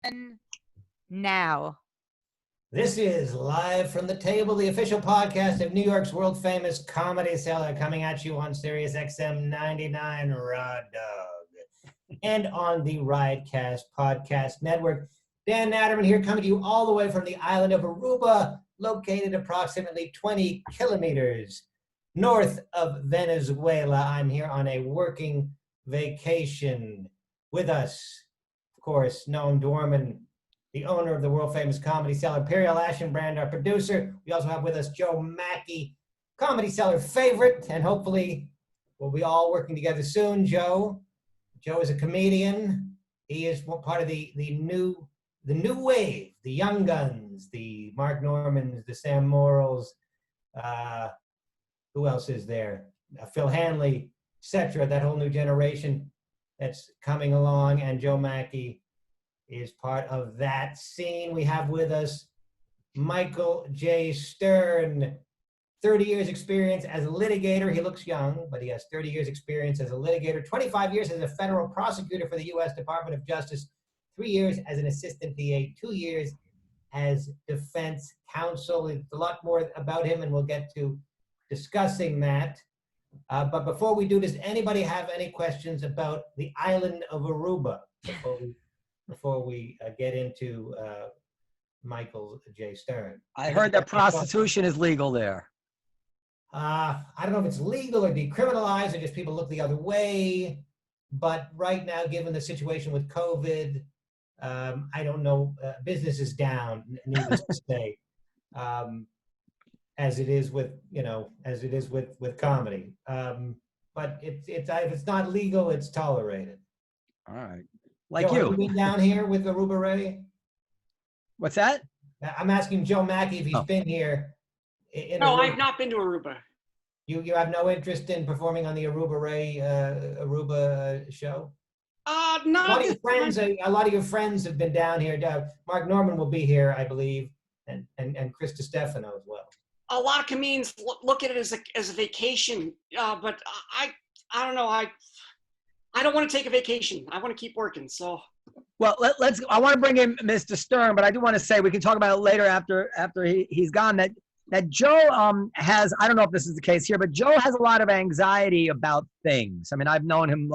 And now. This is Live from the Table, the official podcast of New York's world-famous Comedy Cellar, coming at you on Sirius XM 99 Rod Dog and on the Riotcast Podcast Network. Dan Naturman here, coming to you all the way from the island of Aruba, located approximately 20 kilometers north of Venezuela. I'm here on a working vacation. With us, of course, Noam Dworman, the owner of the world-famous Comedy Cellar, Periel Aschenbrand, our producer. We also have with us Joe Machi, Comedy Cellar favorite, and hopefully we'll be all working together soon. Joe is a comedian. He is part of the new wave, the young guns, the Mark Normans, the Sam Morrills. Who else is there? Phil Hanley, etc. That whole new generation that's coming along, and Joe Machi is part of that scene. We have with us Michael J. Stern, 30 years experience as a litigator. He looks young, but he has 30 years experience as a litigator, 25 years as a federal prosecutor for the U.S. Department of Justice, 3 years as an assistant DA, 2 years as defense counsel. It's a lot more about him, and we'll get to discussing that. But before we do, does anybody have any questions about the island of Aruba before we get into Michael J. Stern? I heard that prostitution is legal there. I don't know if it's legal or decriminalized or just people look the other way. But right now, given the situation with COVID, I don't know. Business is down, needless to say. As it is with comedy. But if it's not legal, it's tolerated. All right. Like Joe, you. Have you been down here with Aruba Ray? What's that? I'm asking Joe Machi if he's been here. No, I've not been to Aruba. You have no interest in performing on the Aruba Ray show? No. A lot of your friends have been down here. Mark Norman will be here, I believe, and Chris DiStefano as well. A lot of comedians look at it as a vacation, but I don't know. I don't want to take a vacation. I want to keep working. So, well, let's. I want to bring in Mr. Stern, but I do want to say we can talk about it later after he's gone. That Joe has. I don't know if this is the case here, but Joe has a lot of anxiety about things. I mean, I've known him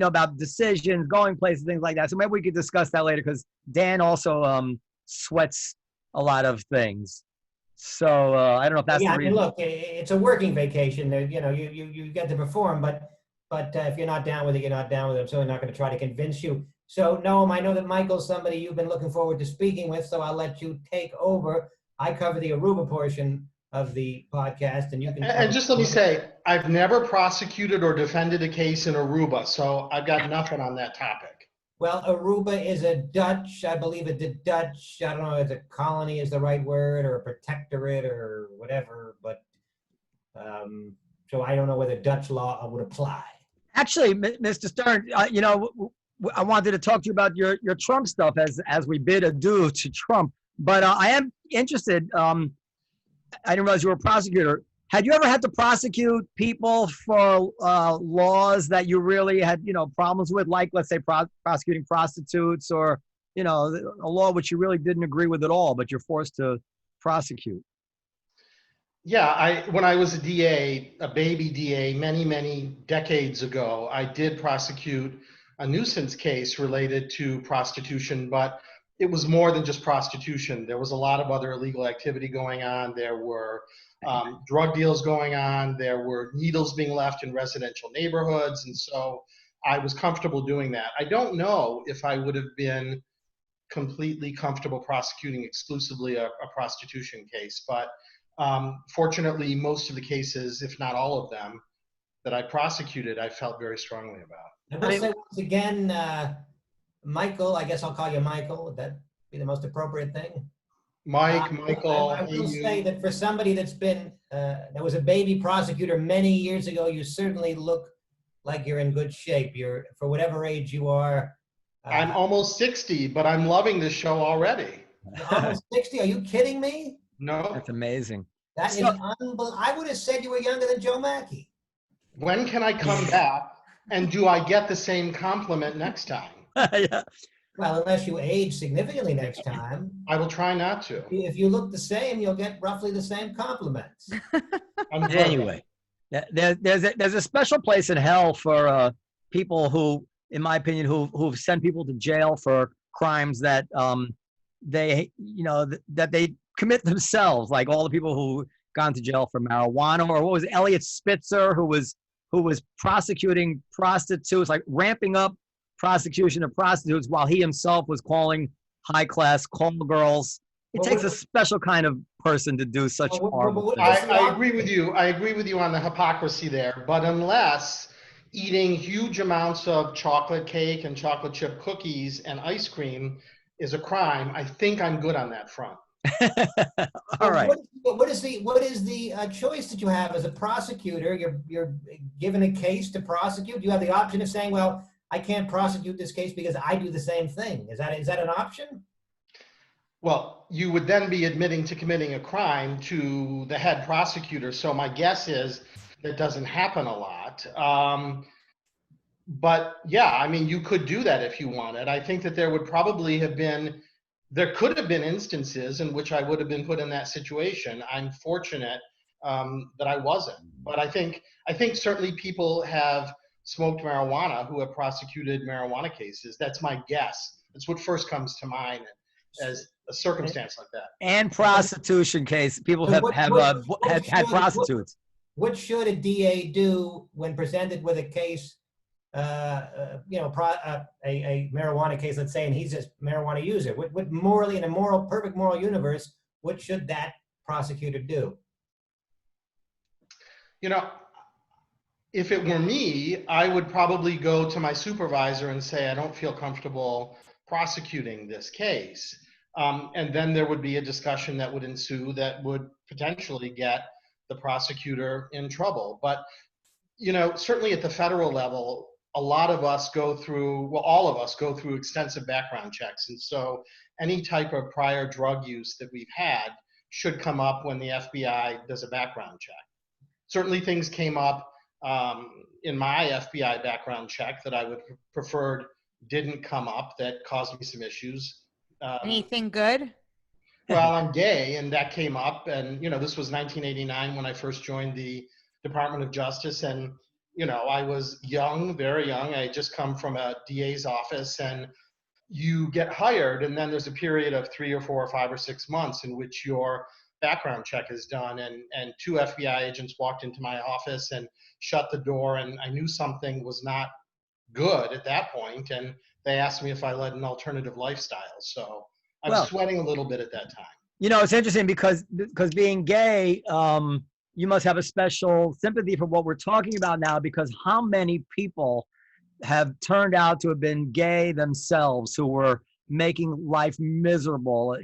about decisions, going places, things like that. So maybe we could discuss that later because Dan also sweats a lot of things. So I don't know if that's the reason. I mean, look, it's a working vacation. You get to perform, but if you're not down with it, you're not down with it. I'm certainly not going to try to convince you. So, Noam, I know that Michael's somebody you've been looking forward to speaking with, so I'll let you take over. I cover the Aruba portion of the podcast, and you can. And just let me say, I've never prosecuted or defended a case in Aruba, so I've got nothing on that topic. Well, Aruba is a Dutch, I believe it's a Dutch, I don't know if a colony is the right word or a protectorate or whatever, but so I don't know whether Dutch law would apply. Actually, Mr. Stern, I wanted to talk to you about your Trump stuff as we bid adieu to Trump, but I am interested, I didn't realize you were a prosecutor. Had you ever had to prosecute people for laws that you really had, problems with, like, let's say, prosecuting prostitutes or, a law which you really didn't agree with at all, but you're forced to prosecute? Yeah, when I was a DA, a baby DA, many, many decades ago, I did prosecute a nuisance case related to prostitution, but it was more than just prostitution. There was a lot of other illegal activity going on. There were drug deals going on. There were needles being left in residential neighborhoods. And so I was comfortable doing that. I don't know if I would have been completely comfortable prosecuting exclusively a prostitution case. But fortunately, most of the cases, if not all of them, that I prosecuted, I felt very strongly about. I must say once again, Michael, I guess I'll call you Michael. Would that be the most appropriate thing? Michael. I will say that for somebody that's been, that was a baby prosecutor many years ago, you certainly look like you're in good shape. You're, for whatever age you are. I'm almost 60, but I'm loving this show already. You're almost 60? Are you kidding me? No. That's amazing. That is unbelievable. I would have said you were younger than Joe Machi. When can I come back, and do I get the same compliment next time? Yeah. Well, unless you age significantly next time. I will try not to. If you look the same, you'll get roughly the same compliments. Anyway, there's a special place in hell for people who, in my opinion, who've sent people to jail for crimes that that they commit themselves, like all the people who gone to jail for marijuana, or what was it, Elliot Spitzer, who was prosecuting prostitutes, like ramping up prosecution of prostitutes while he himself was calling high-class call girls. It takes a special kind of person to do such horrible things. I agree with you. I agree with you on the hypocrisy there. But unless eating huge amounts of chocolate cake and chocolate chip cookies and ice cream is a crime, I think I'm good on that front. All right. What is the choice that you have as a prosecutor? You're given a case to prosecute. You have the option of saying, well, I can't prosecute this case because I do the same thing. Is that an option? Well, you would then be admitting to committing a crime to the head prosecutor. So my guess is that doesn't happen a lot. But yeah, I mean, you could do that if you wanted. I think that there could have been instances in which I would have been put in that situation. I'm fortunate that I wasn't. But I think certainly people have smoked marijuana who have prosecuted marijuana cases. That's my guess. That's what first comes to mind as a circumstance like that. And prostitution case. People have had prostitutes. What should a DA do when presented with a case, a marijuana case, let's say, and he's a marijuana user? What morally, in a perfect moral universe, what should that prosecutor do? If it were me, I would probably go to my supervisor and say, I don't feel comfortable prosecuting this case. And then there would be a discussion that would ensue that would potentially get the prosecutor in trouble. But, certainly at the federal level, all of us go through extensive background checks. And so any type of prior drug use that we've had should come up when the FBI does a background check. Certainly things came up in my FBI background check that I would preferred didn't come up that caused me some issues. Anything good? Well, I'm gay, and that came up. And, this was 1989 when I first joined the Department of Justice. And, I was young, very young. I had just come from a DA's office, and you get hired, and then there's a period of 3 or 4 or 5 or 6 months in which your background check is done. And 2 FBI agents walked into my office and shut the door, and I knew something was not good at that point. And they asked me if I led an alternative lifestyle. So I was sweating a little bit at that time. It's interesting because being gay, you must have a special sympathy for what we're talking about now, because how many people have turned out to have been gay themselves who were making life miserable,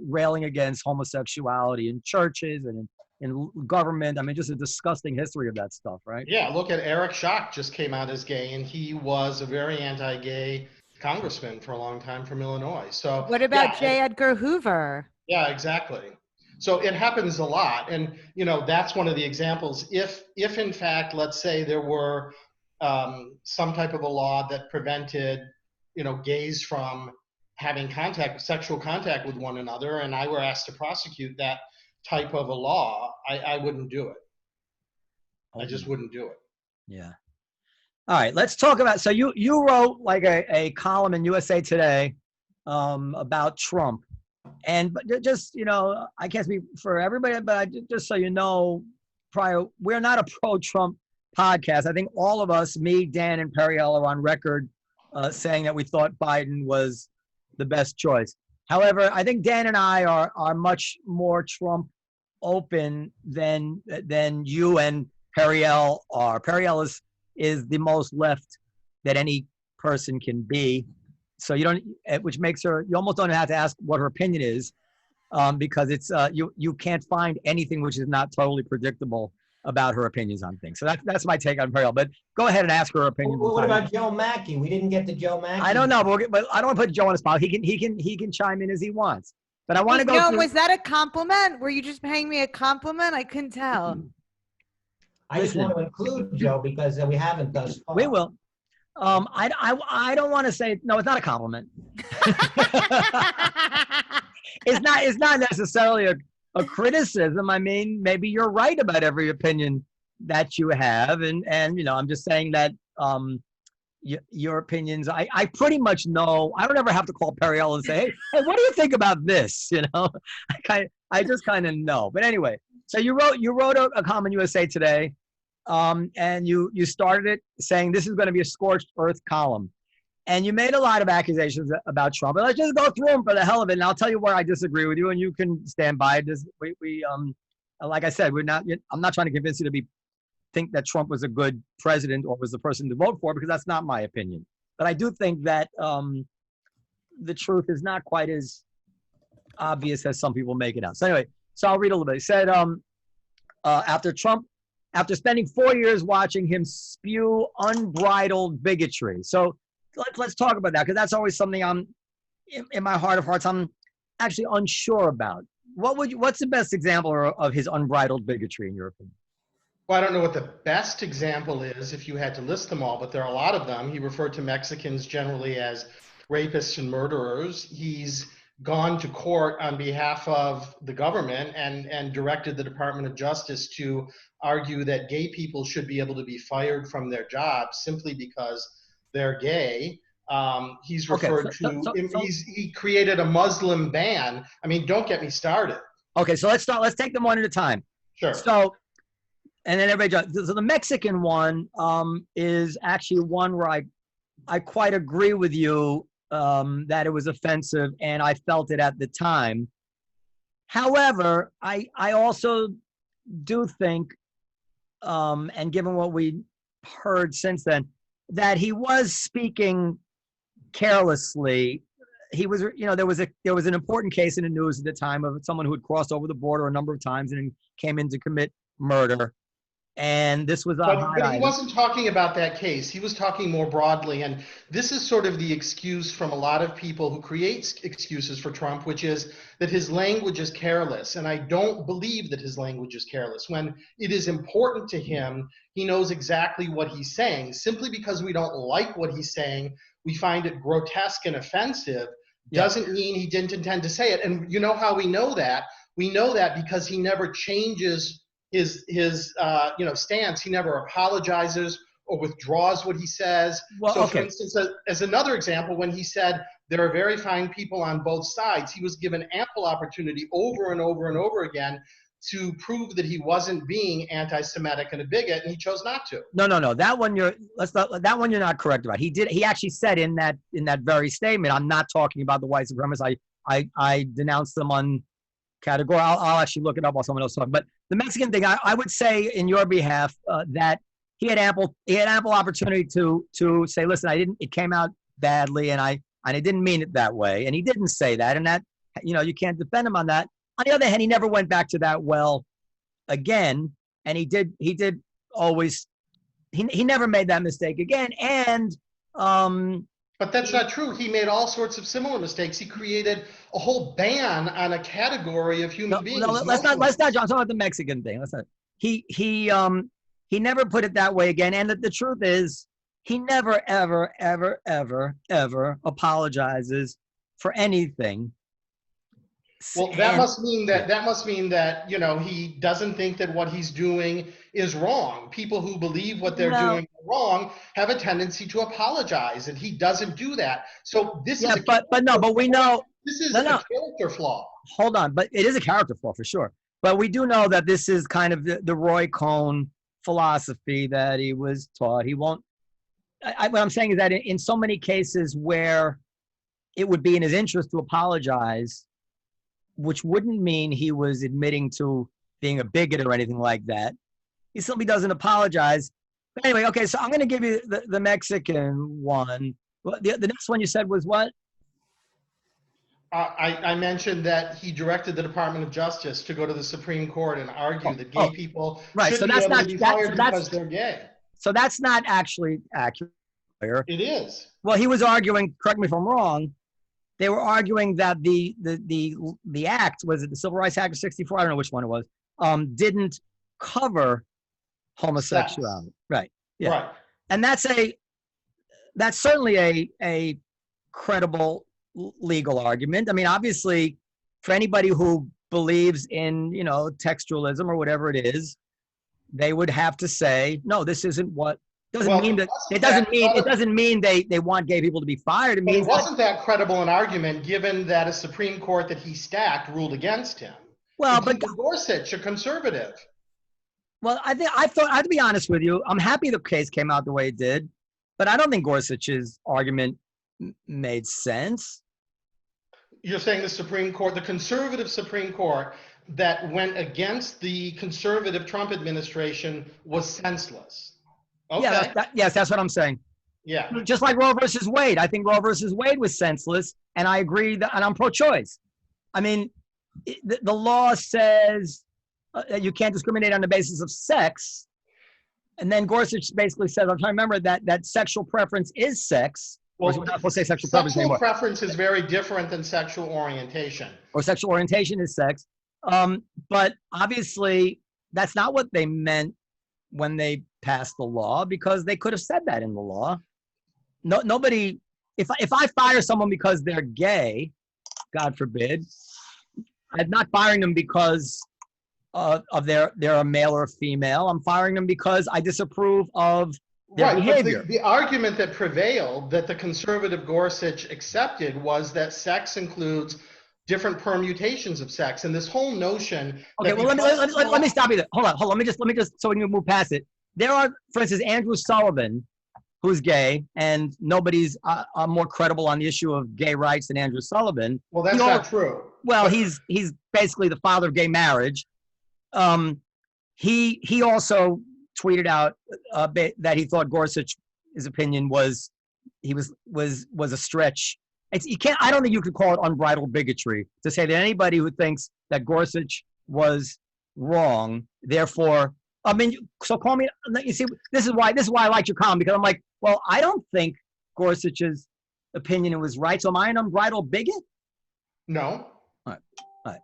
railing against homosexuality in churches and in government. I mean, just a disgusting history of that stuff, right? Yeah, look at Eric Schock, just came out as gay, and he was a very anti-gay congressman for a long time from Illinois. So what about J. Edgar Hoover? Yeah, exactly. So it happens a lot. And, that's one of the examples. If in fact, let's say there were some type of a law that prevented, gays from having sexual contact with one another, and I were asked to prosecute that type of a law, I wouldn't do it. I just wouldn't do it. Yeah. All right, let's talk about, so you wrote like a column in USA Today about Trump. And just, I can't speak for everybody, but just so you know, we're not a pro-Trump podcast. I think all of us, me, Dan, and Periel, are on record saying that we thought Biden was the best choice. However, I think Dan and I are much more Trump open than you and Periel are. Periel is the most left that any person can be. So which makes her, you almost don't have to ask what her opinion is, because it's you can't find anything which is not totally predictable about her opinions on things. So that's my take on Periel. But go ahead and ask her opinion. Well, what about Joe Machi? We didn't get to Joe Machi. I don't know, but I don't want to put Joe on the spot. He can chime in as he wants. But I want to go. No, was that a compliment? Were you just paying me a compliment? I couldn't tell. I just want to include Joe because we haven't thus far. We will. I don't want to say no. It's not a compliment. It's not necessarily a criticism. I mean, maybe you're right about every opinion that you have, and you know, I'm just saying that your opinions. I pretty much know. I don't ever have to call Periel and say, hey, what do you think about this? You know, I just kind of know. But anyway, so you wrote a column in USA Today. And you started it saying this is going to be a scorched earth column. And you made a lot of accusations about Trump. And let's just go through them for the hell of it. And I'll tell you where I disagree with you, and you can stand by it. Like I said, I'm not trying to convince you to think that Trump was a good president or was the person to vote for, because that's not my opinion. But I do think that the truth is not quite as obvious as some people make it out. So anyway, so I'll read a little bit. It said, after spending 4 years watching him spew unbridled bigotry. So let's talk about that, because that's always something I'm, in my heart of hearts, I'm actually unsure about. What's the best example of his unbridled bigotry, in your opinion? Well, I don't know what the best example is if you had to list them all, but there are a lot of them. He referred to Mexicans generally as rapists and murderers. He's gone to court on behalf of the government and directed the Department of Justice to argue that gay people should be able to be fired from their jobs simply because they're gay. He's referred he created a Muslim ban. I mean, don't get me started. Okay, so let's take them one at a time. Sure. So, and then everybody, so the Mexican one is actually one where I quite agree with you that it was offensive, and I felt it at the time. However, I also do think, and given what we heard since then, that he was speaking carelessly. He was, you know, there was an important case in the news at the time of someone who had crossed over the border a number of times and came in to commit murder. And this was but he wasn't talking about that case. He was talking more broadly. And this is sort of the excuse from a lot of people who create excuses for Trump, which is that his language is careless. And I don't believe that his language is careless. When it is important to him, he knows exactly what he's saying. Simply because we don't like what he's saying, we find it grotesque and offensive, doesn't mean he didn't intend to say it. And you know how we know that? We know that because he never changes his stance. He never apologizes or withdraws what he says. Well, so, for instance, as another example, when he said there are very fine people on both sides, he was given ample opportunity over and over and over again to prove that he wasn't being anti-Semitic and a bigot, and he chose not to. No. That one you're not correct about. He actually said in that very statement, I'm not talking about the white supremacists. I denounced them on category. I'll actually look it up while someone else talks. But the Mexican thing, I would say in your behalf that he had ample opportunity to say, listen, it came out badly, and I didn't mean it that way, and he didn't say that, and that, you know, you can't defend him on that. On the other hand, he never went back to that well again, and he did always. He never made that mistake again, and but that's not true. He made all sorts of similar mistakes. He created a whole ban on a category of human beings. No, let's not, John. I'm talking about the Mexican thing. Let's not. He never put it that way again. And the truth is, he never, ever, ever, ever, ever apologizes for anything. Well, that must mean that you know, he doesn't think that what he's doing is wrong. People who believe what they're doing wrong have a tendency to apologize, and he doesn't do that. So this is but we know this is a character flaw. Hold on, but it is a character flaw for sure. But we do know that this is kind of the Roy Cohn philosophy that he was taught. He won't. What I'm saying is that in so many cases where it would be in his interest to apologize, which wouldn't mean he was admitting to being a bigot or anything like that, he simply doesn't apologize. But anyway, okay, so I'm going to give you the Mexican one. The next one you said was what? I mentioned that he directed the Department of Justice to go to the Supreme Court and argue that gay people shouldn't be able to be fired because they're gay. So that's not actually accurate. It is. Well, he was arguing, correct me if I'm wrong, they were arguing that the act, was it the Civil Rights Act of 64? I don't know which one it was, didn't cover homosexuality. Right. Yeah. Right. And that's that's certainly a credible legal argument. I mean, obviously, for anybody who believes in, textualism or whatever it is, they would have to say, no, this isn't what. Doesn't mean that it doesn't mean they want gay people to be fired. It means wasn't that credible an argument given that a Supreme Court that he stacked ruled against him? Well, but Gorsuch, a conservative. Well, I have to be honest with you, I'm happy the case came out the way it did, but I don't think Gorsuch's argument made sense. You're saying the Supreme Court, the conservative Supreme Court that went against the conservative Trump administration was senseless. Okay. Yeah, yes, that's what I'm saying. Yeah. Just like Roe versus Wade. I think Roe versus Wade was senseless, and I agree that, and I'm pro-choice. I mean, the law says you can't discriminate on the basis of sex, and then Gorsuch basically says, I'm trying to remember that sexual preference is sex. Well, we're not supposed to say sexual preference anymore. Sexual preference is very different than sexual orientation. Or sexual orientation is sex. But obviously, that's not what they meant when they passed the law, because they could have said that in the law. Nobody, if I fire someone because they're gay, God forbid, I'm not firing them because of they're a male or a female. I'm firing them because I disapprove of their behavior. But the argument that prevailed, that the conservative Gorsuch accepted, was that sex includes different permutations of sex, and this whole notion. Okay, well, let me stop you there. Hold on. Let me just so we can move past it. There are, for instance, Andrew Sullivan, who's gay, and nobody's more credible on the issue of gay rights than Andrew Sullivan. Well, that's not true. Well, he's basically the father of gay marriage. He also tweeted out that he thought Gorsuch's opinion was a stretch. I don't think you could call it unbridled bigotry to say that anybody who thinks that Gorsuch was wrong, therefore, I mean, so call me. You see, this is why I like your column, because I'm like, well, I don't think Gorsuch's opinion was right. So am I an unbridled bigot? No. All right.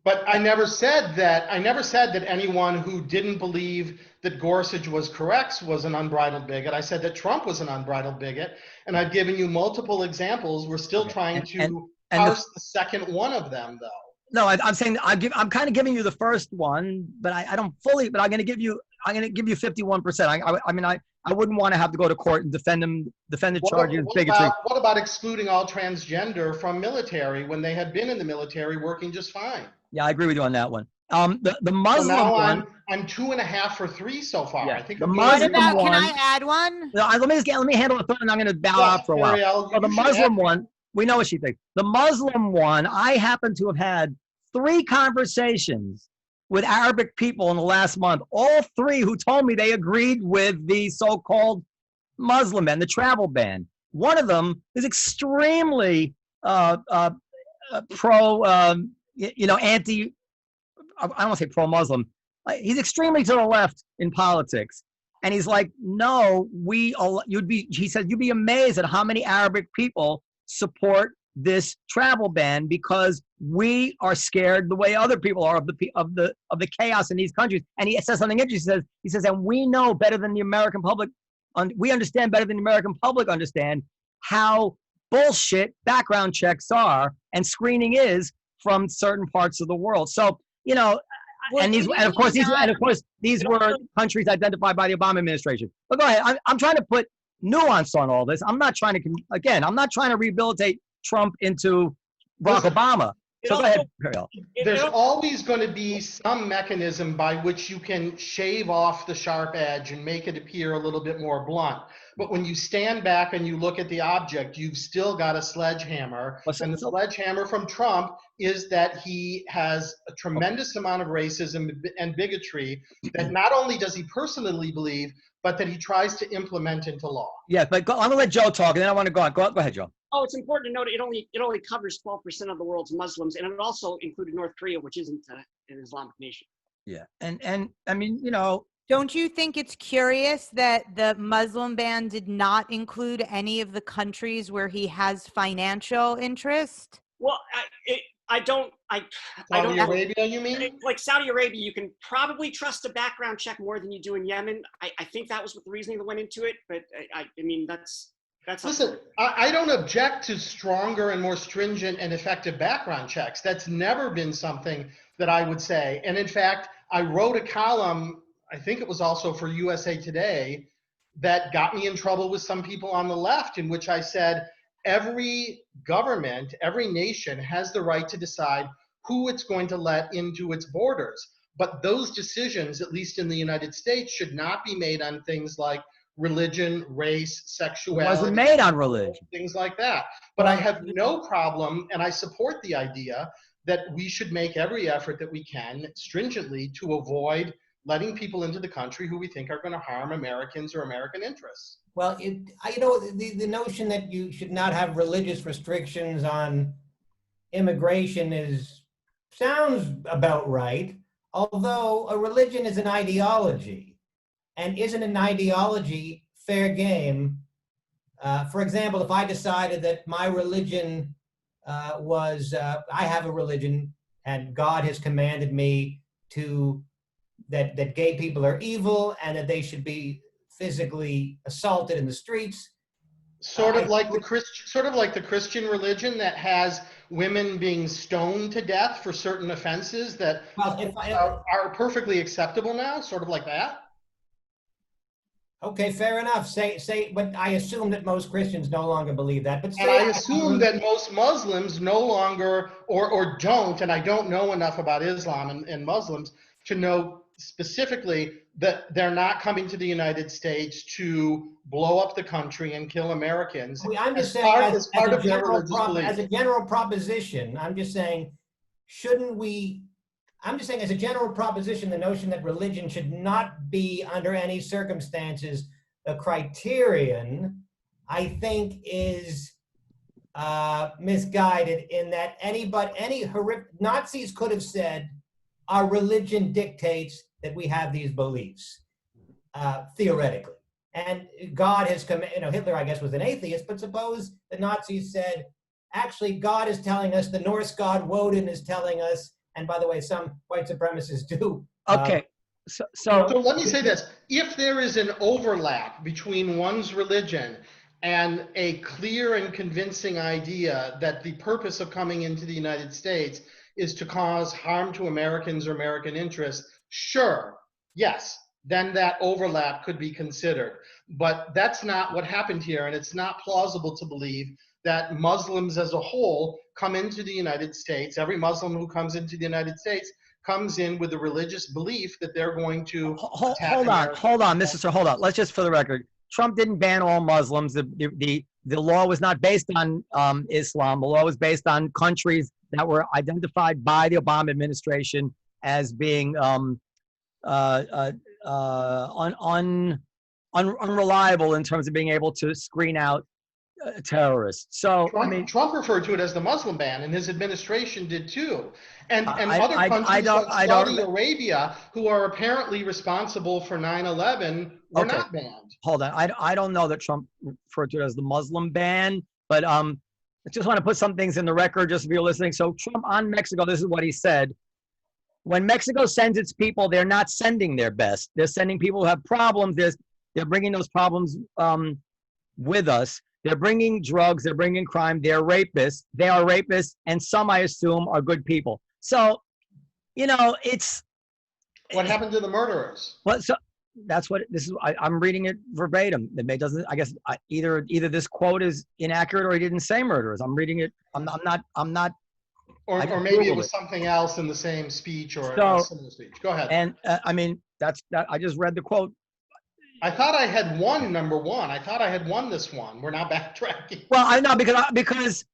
But I never said that. I never said that anyone who didn't believe that Gorsuch was correct was an unbridled bigot. I said that Trump was an unbridled bigot, and I've given you multiple examples. We're still trying to parse the second one of them, though. No, I'm saying I'm kind of giving you the first one, but I don't fully. But I'm going to give you 51%. I mean, I wouldn't want to have to go to court and defend the charges of bigotry. What about excluding all transgender from military when they had been in the military working just fine? Yeah, I agree with you on that one. The Muslim one. I'm 2.5 for 3 so far. Yeah, I think the Muslim one. Can I add one? No, let me handle the third, and I'm going to bow out for a while. The Muslim one, we know what she thinks. The Muslim one, I happen to have had 3 conversations with Arabic people in the last month, all 3 who told me they agreed with the so-called Muslim ban, the travel ban. One of them is extremely pro, anti, I don't want to say pro-Muslim. He's extremely to the left in politics. And he's like, no, he said, you'd be amazed at how many Arabic people support this travel ban, because we are scared the way other people are of the chaos in these countries. And he says something interesting. He says, and we know better than the American public, we understand better than the American public understand how bullshit background checks are and screening is from certain parts of the world. So, of course these were countries identified by the Obama administration. But go ahead. I'm trying to put nuance on all this. I'm not trying to rehabilitate Trump into Barack Obama. So go ahead, Periel. There's always going to be some mechanism by which you can shave off the sharp edge and make it appear a little bit more blunt. But when you stand back and you look at the object, you've still got a sledgehammer. And the sledgehammer from Trump is that he has a tremendous amount of racism and bigotry that not only does he personally believe, but that he tries to implement into law. Yeah, but I'm going to let Joe talk, and then I want to go on. Go ahead, Joe. Oh, it's important to note it only covers 12% of the world's Muslims, and it also included North Korea, which isn't an Islamic nation. Yeah, and I mean, Don't you think it's curious that the Muslim ban did not include any of the countries where he has financial interest? Well, I don't. I Saudi don't. Arabia, you mean? Like Saudi Arabia, you can probably trust a background check more than you do in Yemen. I think that was what the reasoning that went into it. But I mean, that's. Listen, I don't object to stronger and more stringent and effective background checks. That's never been something that I would say. And in fact, I wrote a column, I think it was also for USA Today, that got me in trouble with some people on the left, in which I said, every government, every nation has the right to decide who it's going to let into its borders. But those decisions, at least in the United States, should not be made on things like religion, race, It sexuality. wasn't made on religion. Things like that. But I have no problem, and I support the idea that we should make every effort that we can stringently to avoid letting people into the country who we think are going to harm Americans or American interests. Well, the notion that you should not have religious restrictions on immigration sounds about right, although a religion is an ideology, and isn't an ideology fair game? For example, if I decided that my religion I have a religion and God has commanded me that gay people are evil and that they should be physically assaulted in the streets. Sort of like the Christian religion that has women being stoned to death for certain offenses that are perfectly acceptable now, sort of like that. Okay, fair enough. Say, but I assume that most Christians no longer believe that. But and I assume that most Muslims no longer or don't, and I don't know enough about Islam and Muslims to know specifically that they're not coming to the United States to blow up the country and kill Americans. I'm just saying, as a general proposition, I'm just saying, I'm just saying, as a general proposition, the notion that religion should not be under any circumstances a criterion, I think is misguided, in that Nazis could have said, our religion dictates that we have these beliefs, theoretically. And God has come, Hitler, I guess, was an atheist, but suppose the Nazis said, actually, God is telling us, the Norse god Woden is telling us, and by the way, some white supremacists do. Okay. So let me say this. If there is an overlap between one's religion and a clear and convincing idea that the purpose of coming into the United States is to cause harm to Americans or American interests, sure, yes, then that overlap could be considered. But that's not what happened here, and it's not plausible to believe that Muslims as a whole come into the United States. Every Muslim who comes into the United States comes in with a religious belief that they're going to hold on, Mr. Sir, hold on. Let's just, for the record, Trump didn't ban all Muslims. The law was not based on Islam. The law was based on countries that were identified by the Obama administration as being unreliable in terms of being able to screen out terrorists. So Trump referred to it as the Muslim ban, and his administration did too. And other countries like Saudi Arabia, who are apparently responsible for 9/11, were not banned. Hold on, I don't know that Trump referred to it as the Muslim ban, but I just want to put some things in the record just if you're listening. So Trump on Mexico, this is what he said. When Mexico sends its people, they're not sending their best. They're sending people who have problems. They're bringing those problems with us. They're bringing drugs. They're bringing crime. They're rapists. They are rapists, and some, I assume, are good people. So, it's. What happened to the murderers? Well, so that's what this is. I'm reading it verbatim. It doesn't. I guess either this quote is inaccurate or he didn't say murderers. I'm reading it. I'm not. Or maybe it was something else in the same speech or a similar speech. Go ahead. And I mean, that's that. I just read the quote. I thought I had won number one. I thought I had won this one. We're not backtracking. Well, I know because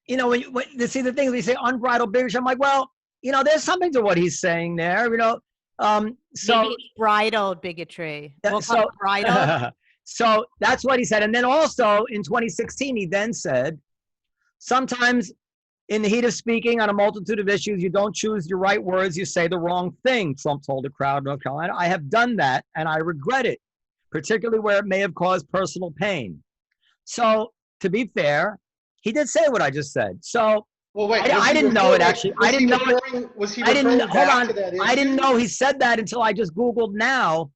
when you see the things we say unbridled bigotry, I'm like, well, there's something to what he's saying there. So maybe it's bridled bigotry. We'll call it bridled. So that's what he said. And then also in 2016, he then said, sometimes in the heat of speaking on a multitude of issues, you don't choose your right words, you say the wrong thing, Trump told a crowd in North Carolina. I have done that, and I regret it, particularly where it may have caused personal pain. So, to be fair, he did say what I just said. So, Well, wait. I didn't know it, actually. I didn't know it. Was he I referring didn't, hold back on. to that issue? I didn't know he said that until I just Googled now.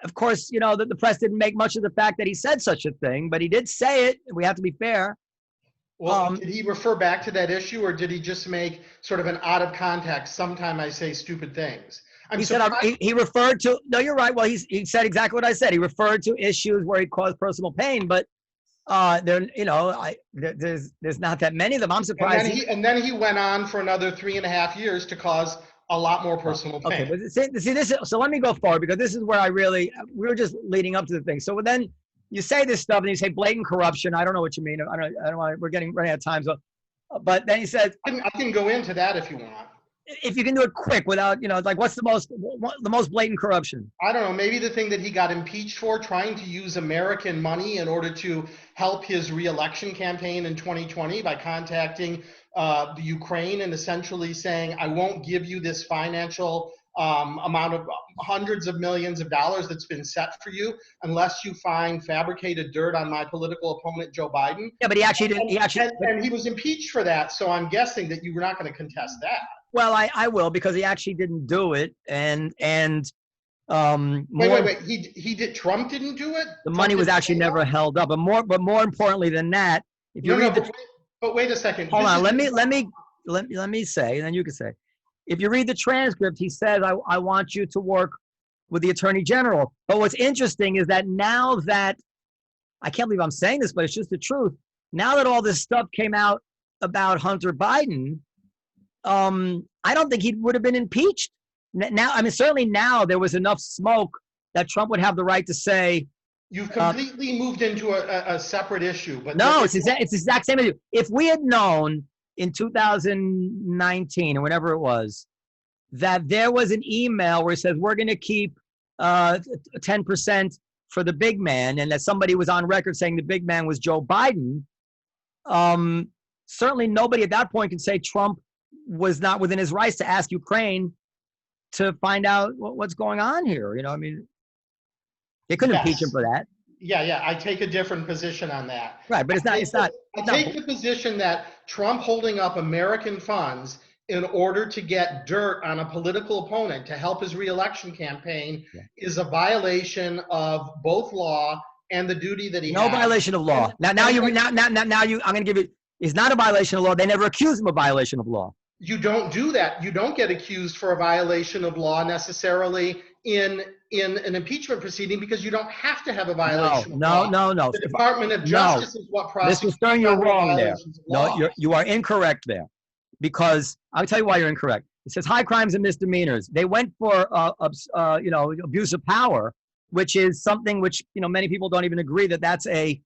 Of course, you know, the press didn't make much of the fact that he said such a thing, but he did say it. We have to be fair. Well, did he refer back to that issue, or did he just make sort of an out of context, sometime I say stupid things? He said he referred to, no, you're right. Well, he said exactly what I said. He referred to issues where he caused personal pain, but there, you know, there's not that many of them. I'm surprised. And then he went on for another 3.5 years to cause a lot more personal pain. Okay, but see this. So let me go forward, because this is where we were just leading up to the thing. So then you say this stuff and you say blatant corruption. I don't know what you mean. I don't want. We're running out of time. So, but then he says, I can go into that if you want. If you can do it quick without, you know, like what's the most blatant corruption? I don't know, maybe the thing that he got impeached for, trying to use American money in order to help his reelection campaign in 2020 by contacting the Ukraine and essentially saying, I won't give you this financial amount of hundreds of millions of dollars that's been set for you unless you find fabricated dirt on my political opponent, Joe Biden. Yeah, but he actually didn't. And he was impeached for that. So I'm guessing that you were not going to contest that. Well, I will, because he actually didn't do it, and wait. He did. Trump didn't do it. The money was actually never held up. But more importantly than that, if you read but wait a second. Hold on. Let me say, and then you can say. If you read the transcript, he says, I want you to work with the Attorney General. But what's interesting is that now that, I can't believe I'm saying this, but it's just the truth. Now that all this stuff came out about Hunter Biden, I don't think he would have been impeached. Now, I mean, certainly now there was enough smoke that Trump would have the right to say. You've completely moved into a separate issue. But no, it's the exact same issue. If we had known in 2019 or whenever it was, that there was an email where it says we're going to keep 10% for the big man, and that somebody was on record saying the big man was Joe Biden, certainly nobody at that point can say Trump was not within his rights to ask Ukraine to find out what's going on here. You know, I mean, they couldn't impeach him for that. Yeah. I take a different position on that. Right, but I take the position that Trump holding up American funds in order to get dirt on a political opponent to help his reelection campaign is a violation of both law and the duty that he has. No violation of law. I'm going to give you, it's not a violation of law. They never accused him of violation of law. You don't do that. You don't get accused for a violation of law necessarily in an impeachment proceeding, because you don't have to have a violation of law. No. The Department of Justice is what prosecutes. Mr. Stern, you're wrong there. No, you are incorrect there, because I'll tell you why you're incorrect. It says high crimes and misdemeanors. They went for abuse of power, which is something which many people don't even agree that that's an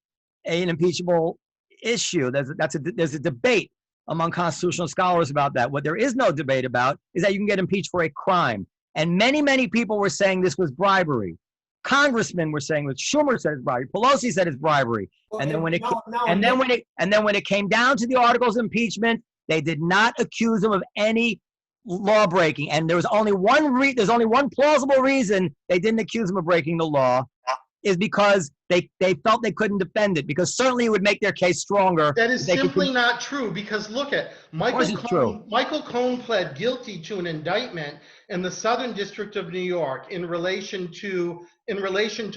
impeachable issue. There's a debate among constitutional scholars about that. What there is no debate about is that you can get impeached for a crime. And many people were saying this was bribery. Congressmen were saying that Schumer said it's bribery. Pelosi said it's bribery. And then when it came down to the articles of impeachment, they did not accuse him of any law breaking. And there was only one plausible reason they didn't accuse him of breaking the law, is because they felt they couldn't defend it, because certainly it would make their case stronger. That is simply not true, because look at Michael Cohen pled guilty to an indictment in the Southern District of New York in relation to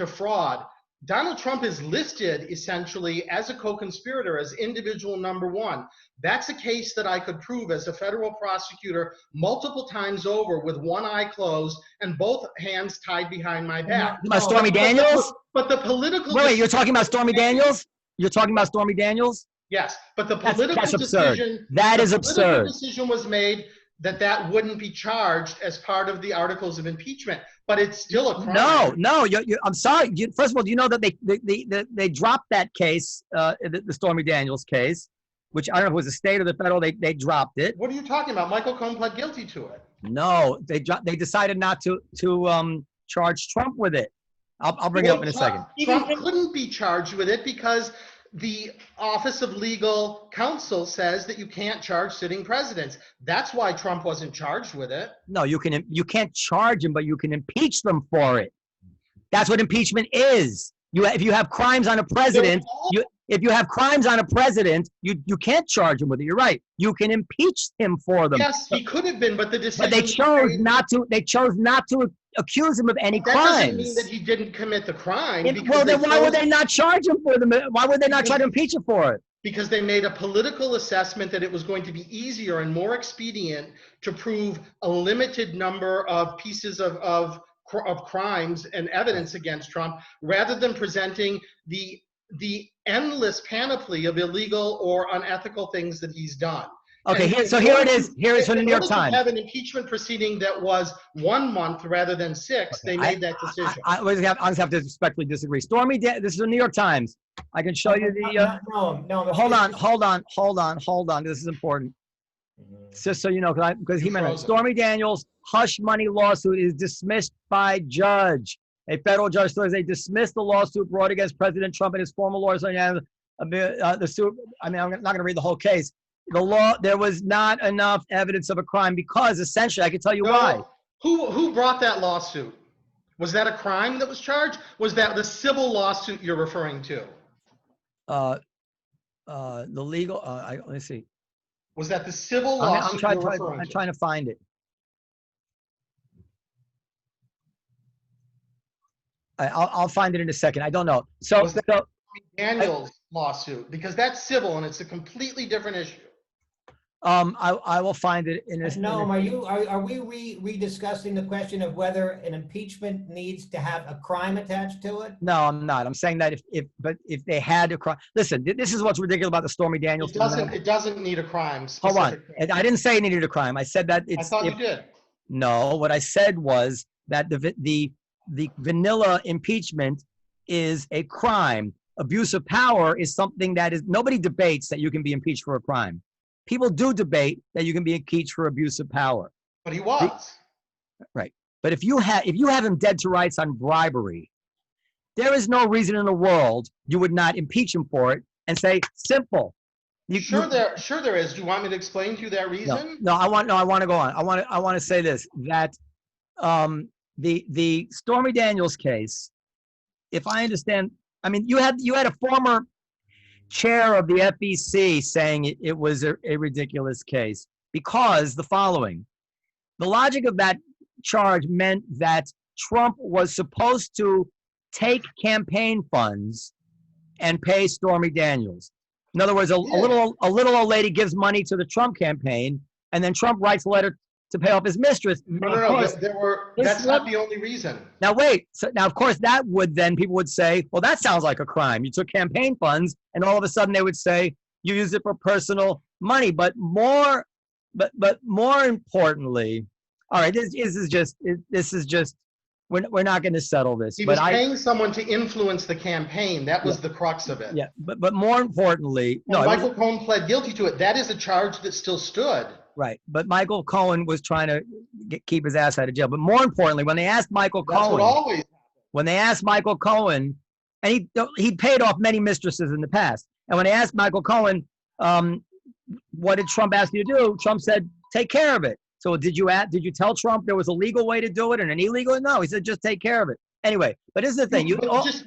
fraud. Donald Trump is listed essentially as a co-conspirator, as individual number one. That's a case that I could prove as a federal prosecutor multiple times over with one eye closed and both hands tied behind my back. Stormy Daniels? But the political... Wait, you're talking about Stormy Daniels? You're talking about Stormy Daniels? Yes, but the political decision... That is absurd. The decision was made that wouldn't be charged as part of the articles of impeachment, but it's still a crime. No, I'm sorry. First of all, do you know that they dropped that case, the Stormy Daniels case, which I don't know if it was the state or the federal, they dropped it. What are you talking about? Michael Cohen pled guilty to it. No, they decided not to charge Trump with it. I'll bring it up in a second. Trump couldn't be charged with it because the Office of Legal Counsel says that you can't charge sitting presidents. That's why Trump wasn't charged with it. No, you can't charge him, but you can impeach them for it. That's what impeachment is. If you have crimes on a president, if you have crimes on a president, you can't charge him with it. You're right. You can impeach him for them. Yes, he could have been, but the decision. But they chose not to. They chose not to accuse him of any That crimes. doesn't mean that he didn't commit the crime. Well, then why would they not charge him for them? Why would they not try to impeach him for it? Because they made a political assessment that it was going to be easier and more expedient to prove a limited number of pieces of crimes and evidence against Trump, rather than presenting the endless panoply of illegal or unethical things that he's done. Okay, so here it is. Here is from the New York Times. Have an impeachment proceeding that was 1 month rather than 6. They made that decision. I just have to respectfully disagree. This is the New York Times. I can show you the. No. Hold on. This is important. Just so you know, because he mentioned Stormy Daniels' hush money lawsuit is dismissed by judge. A federal judge Thursday dismissed the lawsuit brought against President Trump and his former lawyers. The suit. I mean, I'm not going to read the whole case. There was not enough evidence of a crime because essentially, I can tell you why. Who brought that lawsuit? Was that a crime that was charged? Was that the civil lawsuit you're referring to? The legal. Let me see. Was that the civil lawsuit you're referring to? I'm trying to find it. I'll find it in a second. I don't know. So Daniels lawsuit, because that's civil and it's a completely different issue. I will find it in a. No, are we rediscussing the question of whether an impeachment needs to have a crime attached to it? No, I'm not. I'm saying that if they had a crime, listen. This is what's ridiculous about the Stormy Daniels. It doesn't need a crime. Hold on. I didn't say it needed a crime. I said that it's. I thought you did. No, what I said was that the vanilla impeachment is a crime. Abuse of power is something that is nobody debates that you can be impeached for a crime. People do debate that you can be impeached for abuse of power. But he was. Right. But if you have him dead to rights on bribery, there is no reason in the world you would not impeach him for it and say simple. Sure there is. Do you want me to explain to you that reason? No, I want to go on. I want to say this, that the Stormy Daniels case, if I understand, I mean, you had a former chair of the FEC saying it was a ridiculous case because the following. The logic of that charge meant that Trump was supposed to take campaign funds and pay Stormy Daniels. In other words, a little old lady gives money to the Trump campaign, and then Trump writes a letter to pay off his mistress. No. That's not the only reason. Now wait. So now, of course, that would then people would say, well, that sounds like a crime. You took campaign funds, and all of a sudden they would say you used it for personal money. But more importantly, all right, this is just. We're not going to settle this. He was paying someone to influence the campaign. That was the crux of it. Yeah, but more importantly, Michael Cohen pled guilty to it. That is a charge that still stood. Right, but Michael Cohen was trying to keep his ass out of jail. But more importantly, when they asked Michael Cohen, and he paid off many mistresses in the past, and when they asked Michael Cohen, what did Trump ask you to do? Trump said, take care of it. So did you tell Trump there was a legal way to do it and an illegal? No, he said just take care of it. Anyway, but here's the thing.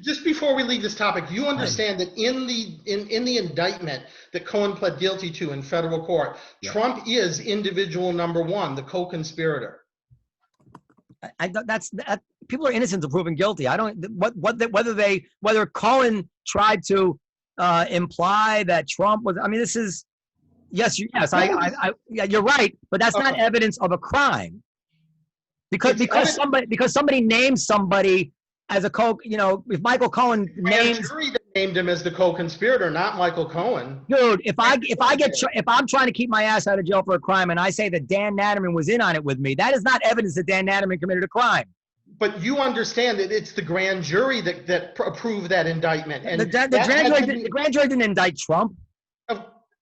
Just before we leave this topic, you understand that in the indictment that Cohen pled guilty to in federal court, Trump is individual number one, the co-conspirator. People are innocent of proven guilty. I don't whether Cohen tried to imply that Trump was. I mean, this is. Yes. You're right, but that's not evidence of a crime. Because somebody names somebody as a if Michael Cohen names the jury that named him as the co-conspirator, not Michael Cohen. Dude, if I'm trying to keep my ass out of jail for a crime and I say that Dan Naturman was in on it with me, that is not evidence that Dan Naturman committed a crime. But you understand that it's the grand jury that approved that indictment, and the grand jury didn't indict Trump.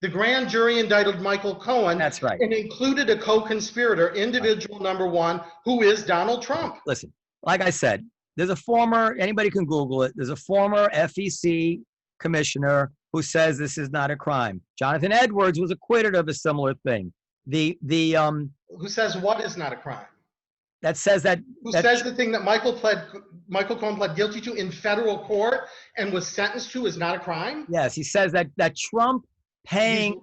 The grand jury indicted Michael Cohen. That's right. And included a co-conspirator, individual number one, who is Donald Trump. Listen, like I said, there's a former, anybody can Google it, there's a former FEC commissioner who says this is not a crime. Jonathan Edwards was acquitted of a similar thing. Who says what is not a crime? that says that, Who that says the thing that Michael Cohen pled guilty to in federal court and was sentenced to is not a crime? yes, he says that Trump paying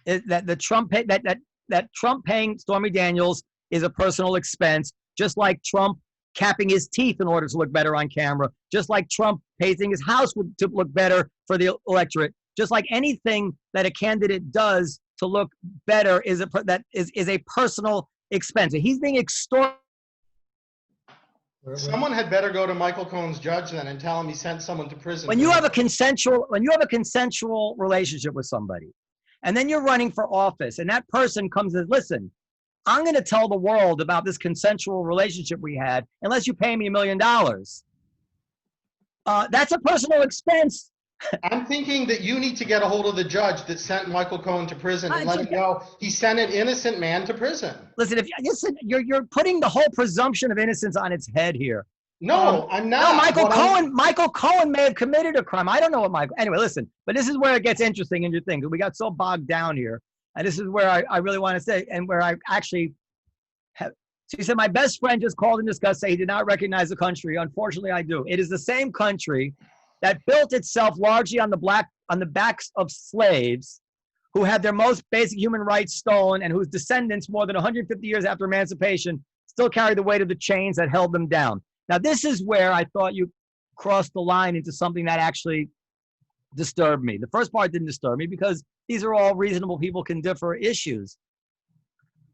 that Trump paying Stormy Daniels is a personal expense, just like Trump capping his teeth in order to look better on camera, just like Trump painting his house to look better for the electorate, just like anything that a candidate does to look better is a personal expense. He's being extorted. Someone had better go to Michael Cohen's judge then and tell him he sent someone to prison. When you have a consensual relationship with somebody, and then you're running for office, and that person comes and says, listen, I'm going to tell the world about this consensual relationship we had unless you pay me $1 million. That's a personal expense. I'm thinking that you need to get a hold of the judge that sent Michael Cohen to prison and let him know he sent an innocent man to prison. Listen, you're putting the whole presumption of innocence on its head here. No, I'm not. No, Michael Cohen may have committed a crime. I don't know what Michael. Anyway, listen, but this is where it gets interesting in your thing. We got so bogged down here, and this is where I really want to say, and where I actually have. So he said, my best friend just called in disgust, say he did not recognize the country. Unfortunately, I do. It is the same country that built itself largely on the backs of slaves who had their most basic human rights stolen and whose descendants, more than 150 years after emancipation, still carry the weight of the chains that held them down. Now, this is where I thought you crossed the line into something that actually disturbed me. The first part didn't disturb me because these are all reasonable people can differ issues.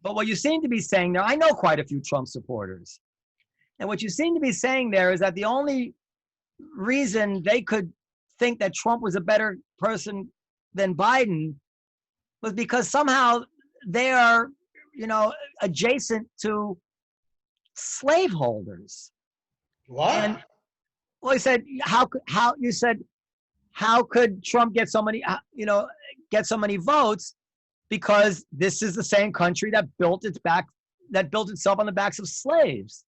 But what you seem to be saying there, I know quite a few Trump supporters. And what you seem to be saying there is that the only reason they could think that Trump was a better person than Biden was because somehow they are, adjacent to slaveholders. What? And well, he said, how could Trump get so many, get so many votes? Because this is the same country that built itself on the backs of slaves.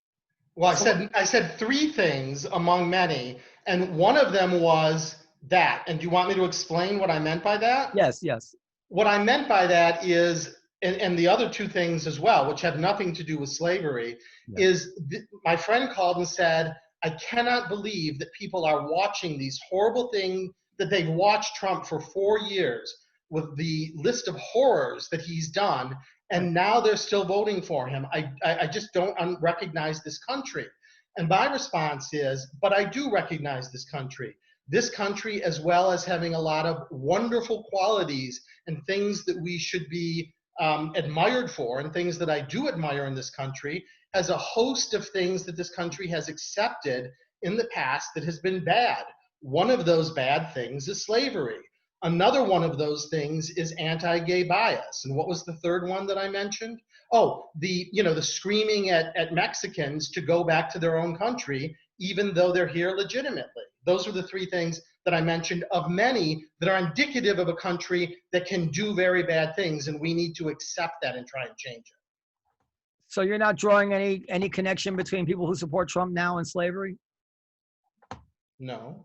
Well, I said three things among many, and one of them was that. And do you want me to explain what I meant by that? Yes. What I meant by that is, and the other two things as well, which have nothing to do with slavery, my friend called and said, I cannot believe that people are watching these horrible things that they've watched Trump for 4 years with the list of horrors that he's done, and now they're still voting for him. I just don't recognize this country. And my response is, but I do recognize this country. This country, as well as having a lot of wonderful qualities and things that we should be admired for, and things that I do admire in this country, has a host of things that this country has accepted in the past that has been bad. One of those bad things is slavery. Another one of those things is anti-gay bias. And what was the third one that I mentioned? Oh, the screaming at Mexicans to go back to their own country, even though they're here legitimately. Those are the three things that I mentioned of many that are indicative of a country that can do very bad things, and we need to accept that and try and change it. So you're not drawing any connection between people who support Trump now and slavery? No.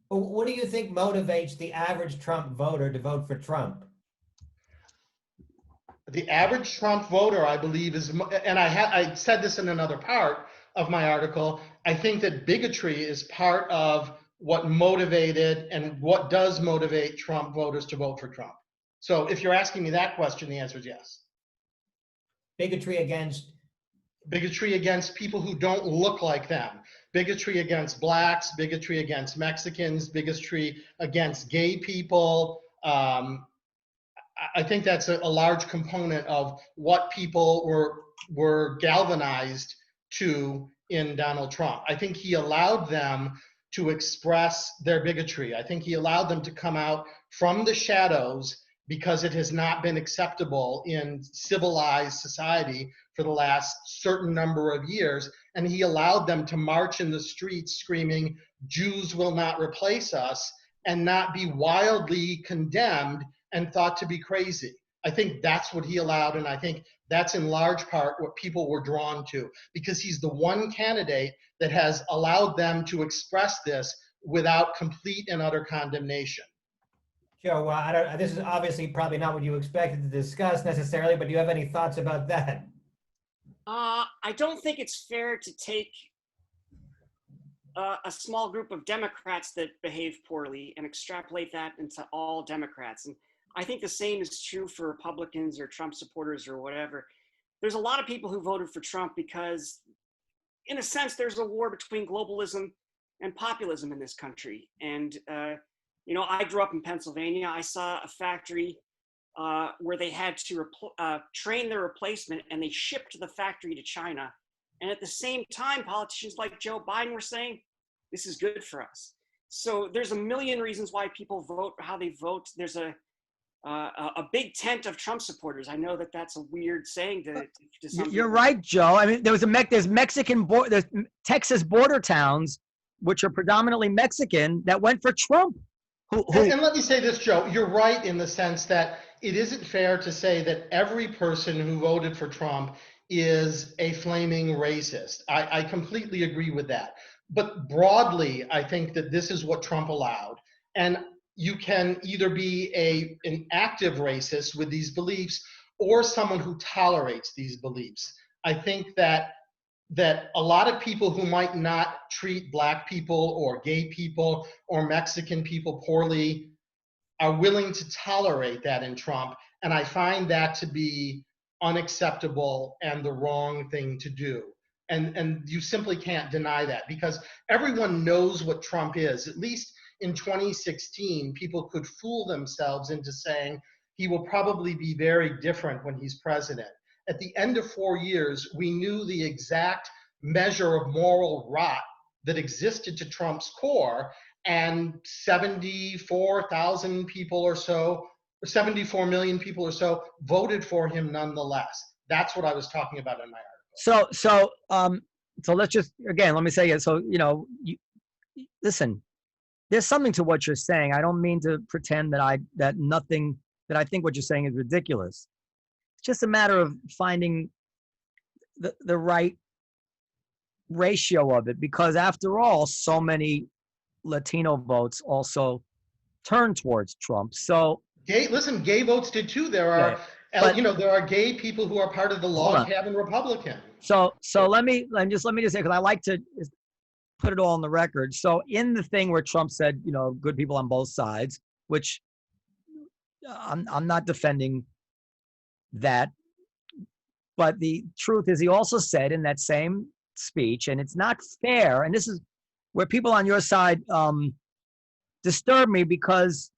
What do you think motivates the average Trump voter to vote for Trump? The average Trump voter, I believe, is, and I said this in another part of my article, I think that bigotry is part of what motivated and what does motivate Trump voters to vote for Trump. So if you're asking me that question, the answer is yes. Bigotry against? Bigotry against people who don't look like them. Bigotry against blacks, bigotry against Mexicans, bigotry against gay people. I think that's a large component of what people were galvanized to in Donald Trump. I think he allowed them to express their bigotry. I think he allowed them to come out from the shadows because it has not been acceptable in civilized society for the last certain number of years. And he allowed them to march in the streets screaming, Jews will not replace us, and not be wildly condemned and thought to be crazy. I think that's what he allowed, and I think that's in large part what people were drawn to, because he's the one candidate that has allowed them to express this without complete and utter condemnation. Joe, well, this is obviously probably not what you expected to discuss necessarily, but do you have any thoughts about that? I don't think it's fair to take a small group of Democrats that behave poorly and extrapolate that into all Democrats. And I think the same is true for Republicans or Trump supporters or whatever. There's a lot of people who voted for Trump because, in a sense, there's a war between globalism and populism in this country. And, I grew up in Pennsylvania. I saw a factory where they had to train their replacement, and they shipped the factory to China. And at the same time, politicians like Joe Biden were saying, this is good for us. So there's a million reasons why people vote how they vote. There's a big tent of Trump supporters. I know that that's a weird saying to some You're people. right, Joe. I mean, there's there's Texas border towns, which are predominantly Mexican, that went for Trump. And let me say this, Joe, you're right in the sense that it isn't fair to say that every person who voted for Trump is a flaming racist. I completely agree with that. But broadly, I think that this is what Trump allowed. And you can either be an active racist with these beliefs or someone who tolerates these beliefs. I think that a lot of people who might not treat Black people or gay people or Mexican people poorly are willing to tolerate that in Trump. And I find that to be unacceptable and the wrong thing to do. And you simply can't deny that because everyone knows what Trump is. At least in 2016, people could fool themselves into saying he will probably be very different when he's president. At the end of 4 years, we knew the exact measure of moral rot that existed to Trump's core, and 74,000 people or so, 74 million people or so voted for him nonetheless. That's what I was talking about in my article. So let's just, again, let me say it. So, listen, there's something to what you're saying. I don't mean to pretend that I think what you're saying is ridiculous. It's just a matter of finding the right ratio of it, because after all, so many Latino votes also turn towards Trump. So gay votes did too. There are, there are gay people who are part of the log cabin Republican. So let me just say, because I like to put it all on the record. So in the thing where Trump said, good people on both sides, which I'm not defending that, but the truth is he also said in that same speech, and it's not fair, and this is where people on your side disturb me, because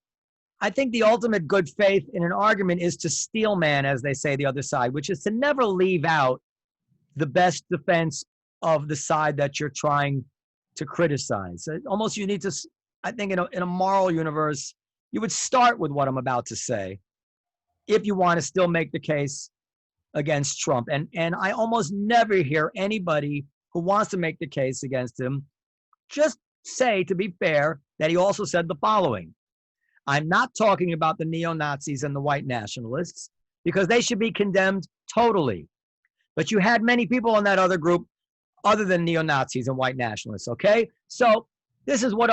I think the ultimate good faith in an argument is to steel man, as they say, the other side, which is to never leave out the best defense of the side that you're trying to criticize. Almost you need to, I think in a moral universe, you would start with what I'm about to say if you want to still make the case against Trump. And I almost never hear anybody who wants to make the case against him just say, to be fair, that he also said the following: I'm not talking about the neo-Nazis and the white nationalists, because they should be condemned totally. But you had many people in that other group other than neo-Nazis and white nationalists, okay? So this is what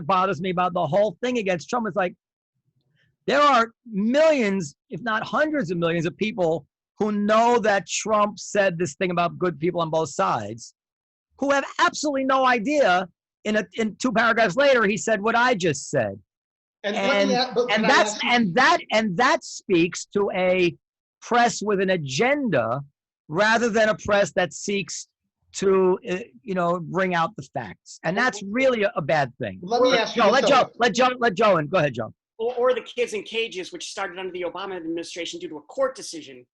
bothers me about the whole thing against Trump. It's like, there are millions, if not hundreds of millions of people who know that Trump said this thing about good people on both sides, who have absolutely no idea. In 2 paragraphs later, he said what I just said. And that speaks to a press with an agenda rather than a press that seeks to bring out the facts, and that's really a bad thing. Let me ask you. Let Joe in. Go ahead, Joe. Or the kids in cages, which started under the Obama administration due to a court decision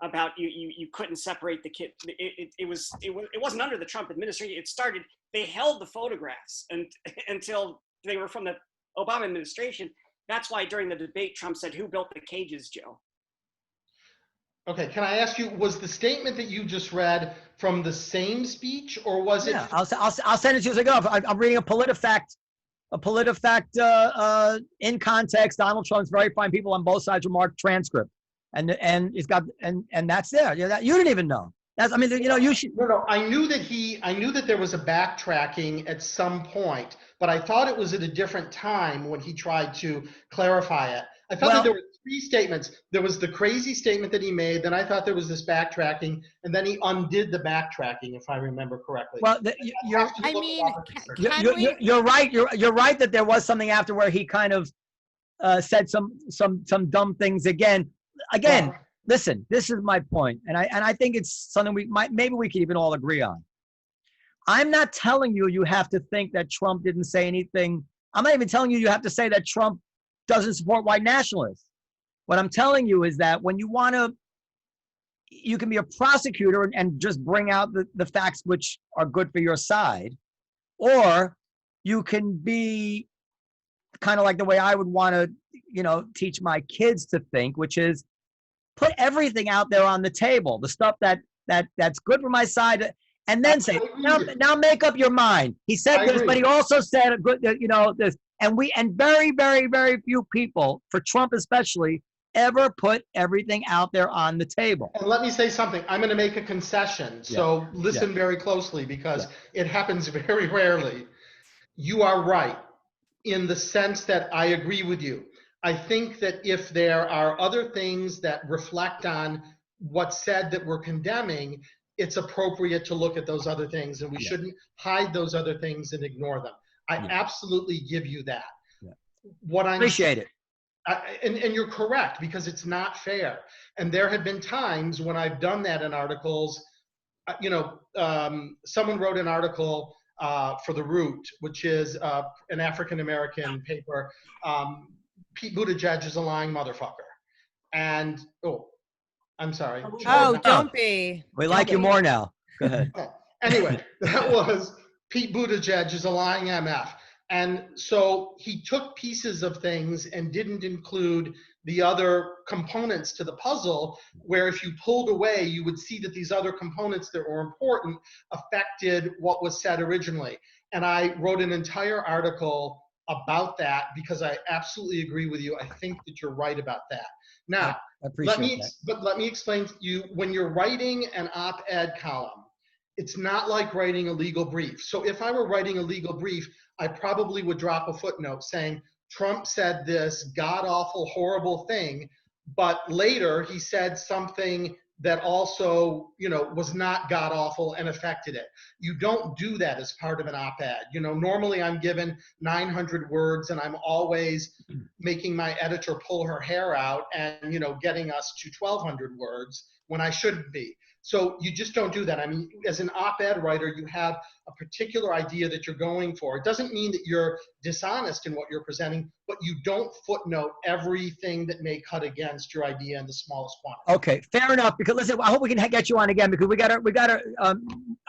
about you couldn't separate the kid. It wasn't under the Trump administration. It started. They held the photographs until they were from the Obama administration. That's why during the debate, Trump said, "Who built the cages, Joe?" Okay, can I ask you, was the statement that you just read from the same speech, or was it? Yeah, I'll send it to you as I go. I'm reading a PolitiFact in context. Donald Trump's very fine people on both sides remarked transcript, and it's got and that's there. You didn't even know. You should. No. I knew that there was a backtracking at some point, but I thought it was at a different time when he tried to clarify it. I thought that there were three statements. There was the crazy statement that he made. Then I thought there was this backtracking, and then he undid the backtracking, if I remember correctly. Well, you're, I mean, can you're right. You're right that there was something after where he kind of said some dumb things again. Again, listen, this is my point, and I think it's something maybe we can even all agree on. I'm not telling you you have to think that Trump didn't say anything. I'm not even telling you you have to say that Trump doesn't support white nationalists. What I'm telling you is that when you want to, you can be a prosecutor and just bring out the facts which are good for your side, or you can be kind of like the way I would want to, teach my kids to think, which is put everything out there on the table, the stuff that's good for my side, and then say, now make up your mind. He said this, but he also said, this, and very, very, very few people, for Trump especially, ever put everything out there on the table. And let me say something. I'm going to make a concession. So listen very closely, because it happens very rarely. You are right in the sense that I agree with you. I think that if there are other things that reflect on what's said that we're condemning, it's appropriate to look at those other things, and we shouldn't hide those other things and ignore them. I absolutely give you that. What I appreciate it. And you're correct, because it's not fair. And there have been times when I've done that in articles. Someone wrote an article for The Root, which is an African-American paper. Pete Buttigieg is a lying motherfucker. And, I'm sorry. Don't be. We like you more now. Go ahead. Anyway, that was Pete Buttigieg is a lying MF. And so he took pieces of things and didn't include the other components to the puzzle, where if you pulled away, you would see that these other components that were important affected what was said originally. And I wrote an entire article about that, because I absolutely agree with you. I think that you're right about that. Now, let me explain to you, when you're writing an op-ed column, it's not like writing a legal brief. So if I were writing a legal brief, I probably would drop a footnote saying, Trump said this god-awful, horrible thing, but later he said something that also, was not god-awful and affected it. You don't do that as part of an op-ed. Normally I'm given 900 words, and I'm always making my editor pull her hair out and, getting us to 1,200 words when I shouldn't be. So you just don't do that. I mean, as an op-ed writer, you have a particular idea that you're going for. It doesn't mean that you're dishonest in what you're presenting, but you don't footnote everything that may cut against your idea in the smallest quantity. Okay, fair enough. Because listen, I hope we can get you on again, because we gotta.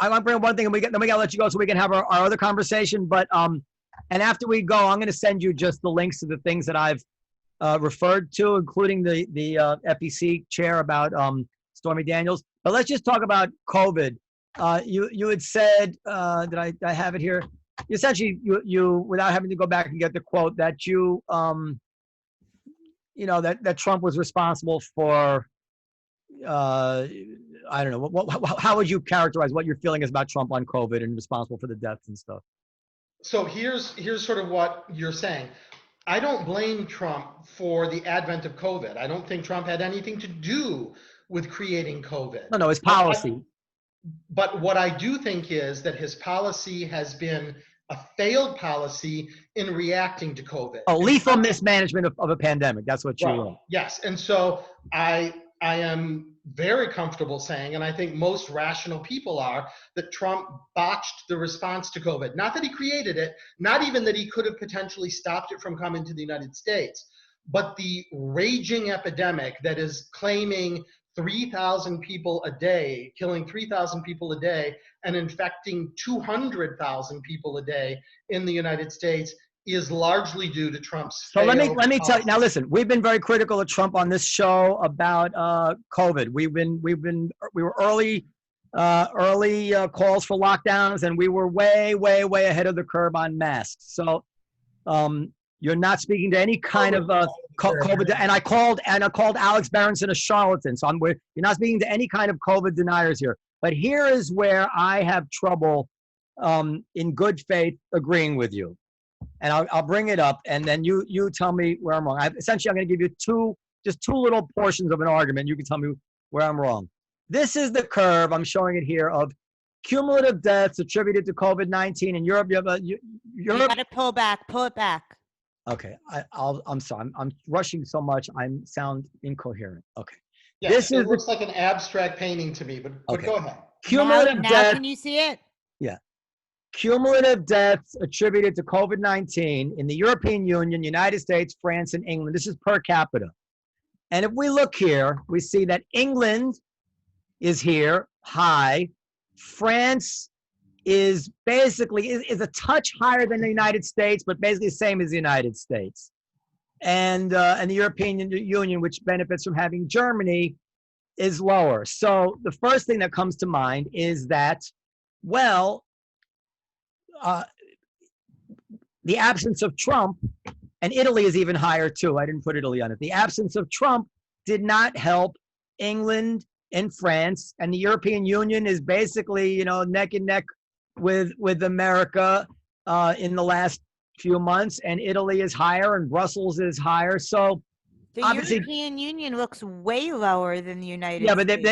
I want to bring up one thing, and then we gotta let you go so we can have our other conversation. But and after we go, I'm going to send you just the links to the things that I've referred to, including the FEC chair about Stormy Daniels. But let's just talk about COVID. You had said that I have it here. Essentially, you without having to go back and get the quote, that that Trump was responsible for. I don't know. How would you characterize what your feeling is about Trump on COVID and responsible for the deaths and stuff? So here's sort of what you're saying. I don't blame Trump for the advent of COVID. I don't think Trump had anything to do with creating COVID. No, his policy. But what I do think is that his policy has been a failed policy in reacting to COVID. Lethal mismanagement of a pandemic. That's what you wrote. Yes. And so I am very comfortable saying, and I think most rational people are, that Trump botched the response to COVID. Not that he created it, not even that he could have potentially stopped it from coming to the United States, but the raging epidemic that is claiming 3,000 people a day, killing 3,000 people a day, and infecting 200,000 people a day in the United States is largely due to Trump's. So let me tell you now. Listen, we've been very critical of Trump on this show about COVID. We were early calls for lockdowns, and we were way ahead of the curve on masks. So you're not speaking to any kind of COVID. And I called Alex Berenson a charlatan. So you're not speaking to any kind of COVID deniers here. But here is where I have trouble, in good faith, agreeing with you. And I'll bring it up, and then you tell me where I'm wrong. Essentially, I'm going to give you two just two little portions of an argument. You can tell me where I'm wrong. This is the curve, I'm showing it here, of cumulative deaths attributed to COVID-19 in Europe. You got to pull it back. Okay, I'm sorry. I'm rushing so much. I sound incoherent. Okay. Yeah, This it looks like an abstract painting to me, but Okay. go ahead. Cumulative Now deaths. can you see it? Cumulative deaths attributed to COVID-19 in the European Union, United States, France, and England. This is per capita. And if we look here, we see that England is here, high. France is basically is a touch higher than the United States, but basically the same as the United States. And the European Union, which benefits from having Germany, is lower. So the first thing that comes to mind is that, well, the absence of Trump, and Italy is even higher too. I didn't put Italy on it. The absence of Trump did not help England and France, and the European Union is basically, you know, neck and neck with America in the last few months, and Italy is higher and Brussels is higher. So The obviously, European Union looks way lower than the United yeah, States. but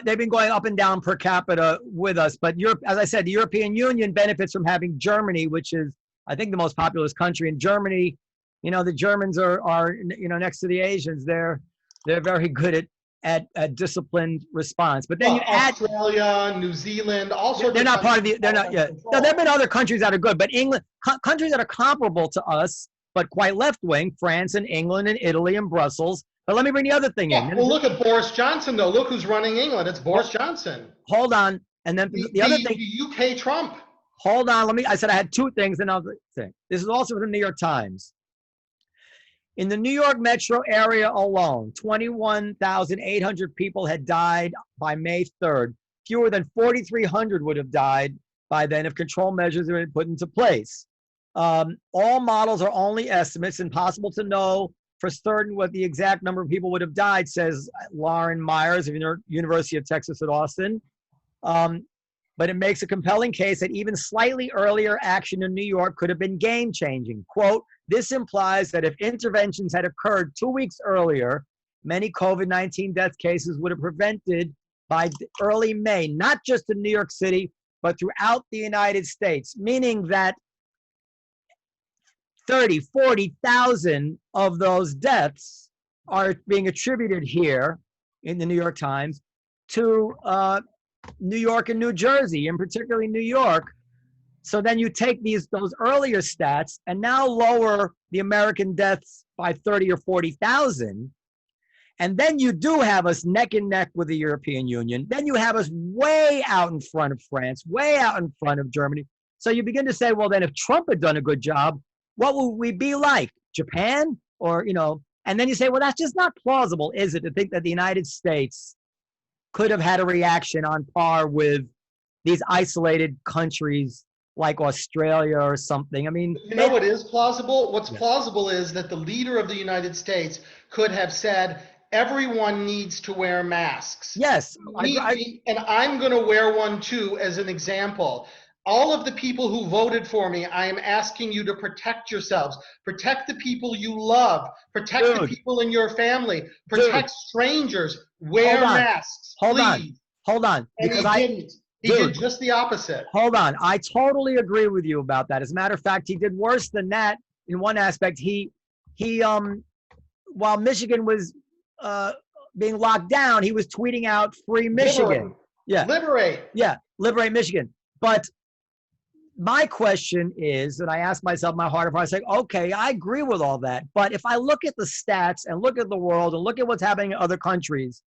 they've been going up and down per capita with us. But Europe, as I said, the European Union benefits from having Germany, which is, I think, the most populous country. In Germany, you know, the Germans are you know, next to the Asians, they're very good at disciplined response. But then you add Australia, New Zealand, all sorts. they're not part of the. countries They're not yet. No, there have been other countries that are good, but England, countries that are comparable to us, but quite left wing: France and England and Italy and Brussels. But let me bring the other thing Yeah, in. well, look at Boris Johnson, though. Look who's running England. It's Boris Johnson. Hold on, and then the other thing. The UK Trump. Hold on, I said I had two things, and another thing. This is also from the New York Times. In the New York metro area alone, 21,800 people had died by May 3rd. Fewer than 4,300 would have died by then if control measures had been put into place. All models are only estimates, impossible to know for certain what the exact number of people would have died, says Lauren Myers of University of Texas at Austin. But it makes a compelling case that even slightly earlier action in New York could have been game-changing. Quote, this implies that if interventions had occurred 2 weeks earlier, many COVID-19 death cases would have prevented by early May, not just in New York City, but throughout the United States, meaning that 30, 40,000 of those deaths are being attributed here in the New York Times to New York and New Jersey, and particularly New York. So then you take those earlier stats and now lower the American deaths by 30 or 40,000. And then you do have us neck and neck with the European Union. Then you have us way out in front of France, way out in front of Germany. So you begin to say, well, then if Trump had done a good job, what would we be like? Japan? Or, you know, and then you say, well, that's just not plausible, is it, to think that the United States could have had a reaction on par with these isolated countries like Australia or something? I mean, you know what is plausible? What's plausible is that the leader of the United States could have said, everyone needs to wear masks. Yes. And I'm going to wear one too, as an example. All of the people who voted for me, I am asking you to protect yourselves. Protect the people you love. Protect the people in your family. Protect strangers. Wear masks, please. Hold on. And Because he didn't. He did just the opposite. Hold on. I totally agree with you about that. As a matter of fact, he did worse than that in one aspect. He while Michigan was being locked down, he was tweeting out "Free Michigan." Liberate Michigan. But my question is, and I ask myself my heart of hearts, like, okay, I agree with all that. But if I look at the stats and look at the world and look at what's happening in other countries,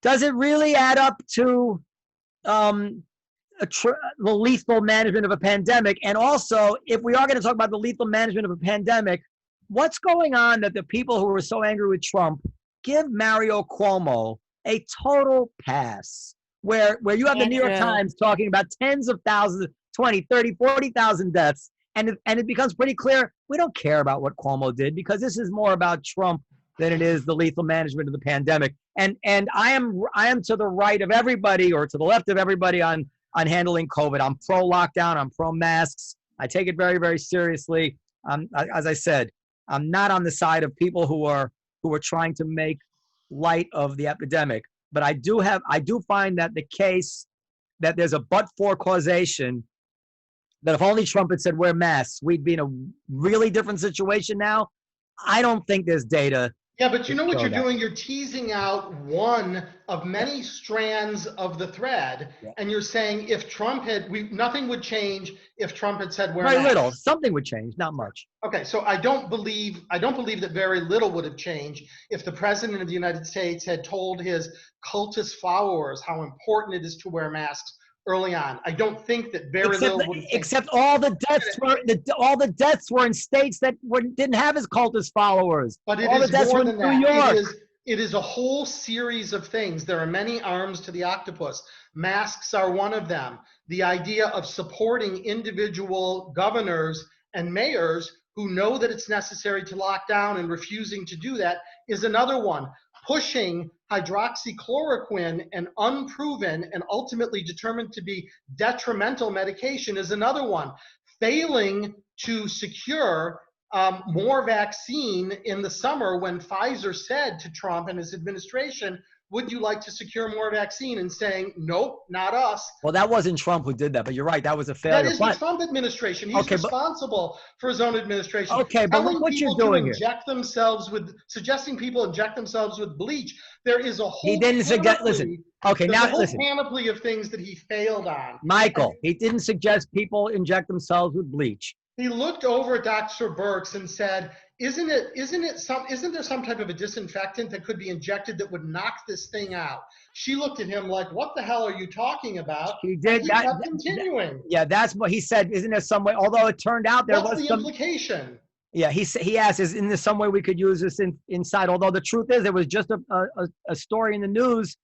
does it really add up to the lethal management of a pandemic? And also, if we are going to talk about the lethal management of a pandemic, what's going on that the people who are so angry with Trump give Mario Cuomo a total pass? Where you have the New York Times talking about tens of thousands, 20, 30, 40,000 deaths, and it becomes pretty clear we don't care about what Cuomo did, because this is more about Trump than it is the lethal management of the pandemic. And I am to the right of everybody, or to the left of everybody, on handling COVID. I'm pro lockdown. I'm pro masks. I take it very, very seriously. As I said, I'm not on the side of people who are who are trying to make light of the epidemic. But I do find that the case that there's a but-for causation, that if only Trump had said wear masks, we'd be in a really different situation now. I don't think there's data. Yeah, but you know what show you're that. doing? You're teasing out one of many strands of the thread, Yeah. and you're saying if Trump had, nothing would change if Trump had said wear Very masks. little. Something would change, not much. Okay, so I don't believe that very little would have changed if the president of the United States had told his cultist followers how important it is to wear masks early on. I don't think that very little would have changed. Except all the deaths were in states that didn't have his cultist followers. But it all the is deaths more were in than New that. York. It is a whole series of things. There are many arms to the octopus. Masks are one of them. The idea of supporting individual governors and mayors who know that it's necessary to lock down and refusing to do that is another one. Pushing hydroxychloroquine, an unproven and ultimately determined to be detrimental medication, is another one. Failing to secure more vaccine in the summer when Pfizer said to Trump and his administration, would you like to secure more vaccine? And saying, nope, not us. Well, that wasn't Trump who did that, but you're right. That was a failure. That is the Trump administration. He's responsible for his own administration. Okay, but look what you're doing here. Suggesting people inject themselves with bleach. There is a whole He didn't suggest, listen. Okay, There's now a whole listen. panoply of things that he failed on. Michael, he didn't suggest people inject themselves with bleach. He looked over at Dr. Birx and said, isn't there some type of a disinfectant that could be injected that would knock this thing out? She looked at him like, what the hell are you talking about? He did He that. kept continuing. Yeah, that's what he said. Isn't there some way? Although it turned out there What's was the some implication? Yeah, he asked, isn't there some way we could use this inside? Although the truth is, it was just a story in the news.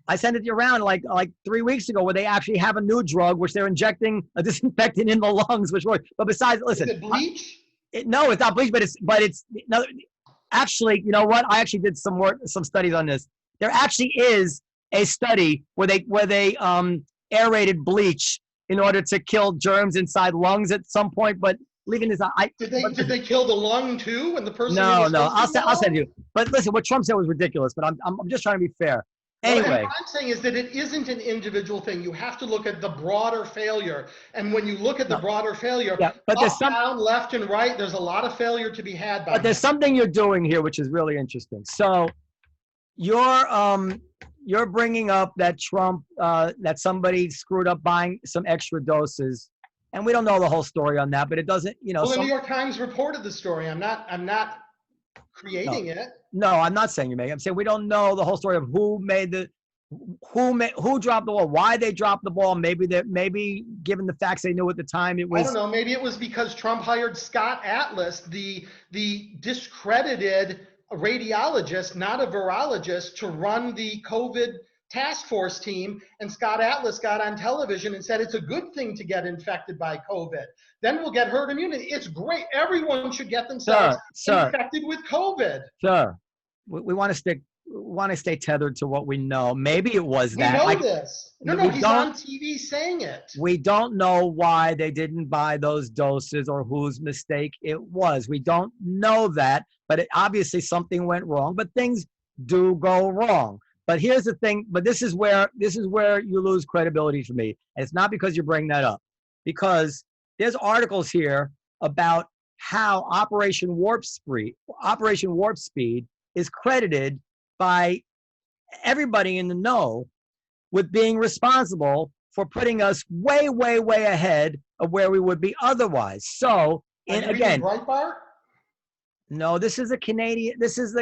I sent it around like 3 weeks ago where they actually have a new drug which they're injecting a disinfectant in the lungs, which works. But besides, listen, Is it bleach? No, it's not bleach, but it's no. Actually, you know what? I actually did some studies on this. There actually is a study where they aerated bleach in order to kill germs inside lungs at some point, but leaving this out. Did they kill the lung too? And the person? No. I'll send you. But listen, what Trump said was ridiculous. But I'm just trying to be fair. Anyway, what I'm saying is that it isn't an individual thing. You have to look at the broader failure. And when you look at the broader failure, but there's down, left, and right, there's a lot of failure to be had by But there's something you're doing here which is really interesting. So you're bringing up that Trump that somebody screwed up buying some extra doses, and we don't know the whole story on that. But it doesn't, Well, the New York Times reported the story. I'm not creating it. No, I'm not saying you make it. I'm saying we don't know the whole story of who dropped the ball, why they dropped the ball. Maybe given the facts they knew at the time, it was. I don't know. Maybe it was because Trump hired Scott Atlas, the discredited radiologist, not a virologist, to run the COVID task force team, and Scott Atlas got on television and said it's a good thing to get infected by COVID. Then we'll get herd immunity. It's great. Everyone should get themselves infected with COVID. Sir, we want to stay tethered to what we know. Maybe it was that. We know this. No, he's on TV saying it. We don't know why they didn't buy those doses or whose mistake it was. We don't know that, but obviously something went wrong. But things do go wrong. But here's the thing. But this is where you lose credibility for me. And it's not because you bring that up, because there's articles here about how Operation Warp Speed is credited by everybody in the know with being responsible for putting us way, way, way ahead of where we would be otherwise. So, and again, Breitbart? No, this is the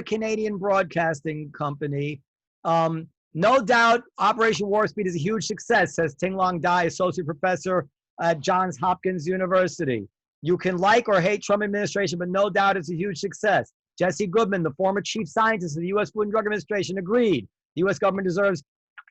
Canadian Broadcasting Company. No doubt Operation Warp Speed is a huge success, says Ting Long Dai, associate professor at Johns Hopkins University. You can like or hate Trump administration, but no doubt it's a huge success. Jesse Goodman, the former chief scientist of the U.S. Food and Drug Administration, agreed. The U.S. government deserves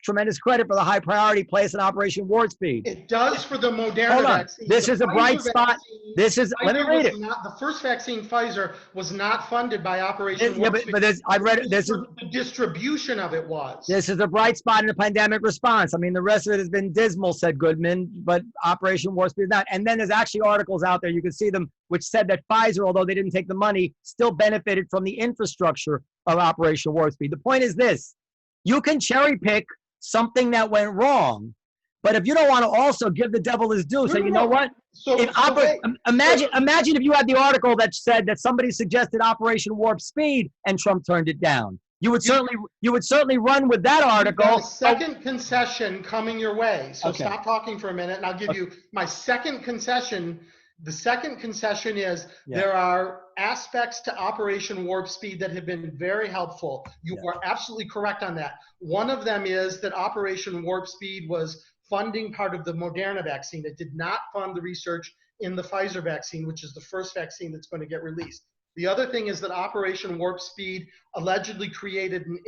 tremendous credit for the high priority placed on Operation Warp Speed. It does for the Moderna Hold on. vaccine. This The is a bright Pfizer spot. vaccine, This is, let me Pfizer read was it. not, the first vaccine, Pfizer, was not funded by Operation Yeah, Warp but, Speed. but this, I read it. This is, The distribution of it was. this is a bright spot in the pandemic response. I mean, the rest of it has been dismal, said Goodman, but Operation Warp Speed is not. And then there's actually articles out there, you can see them, which said that Pfizer, although they didn't take the money, still benefited from the infrastructure of Operation Warp Speed. The point is this: you can cherry pick something that went wrong, but if you don't want to also give the devil his due, say, you know what? Imagine if you had the article that said that somebody suggested Operation Warp Speed and Trump turned it down. You would certainly run with that article. Got a second concession coming your way. So Okay. stop talking for a minute, and I'll give you my second concession. The second concession is there are aspects to Operation Warp Speed that have been very helpful. You are absolutely correct on that. One of them is that Operation Warp Speed was funding part of the Moderna vaccine. It did not fund the research in the Pfizer vaccine, which is the first vaccine that's going to get released. The other thing is that Operation Warp Speed allegedly created an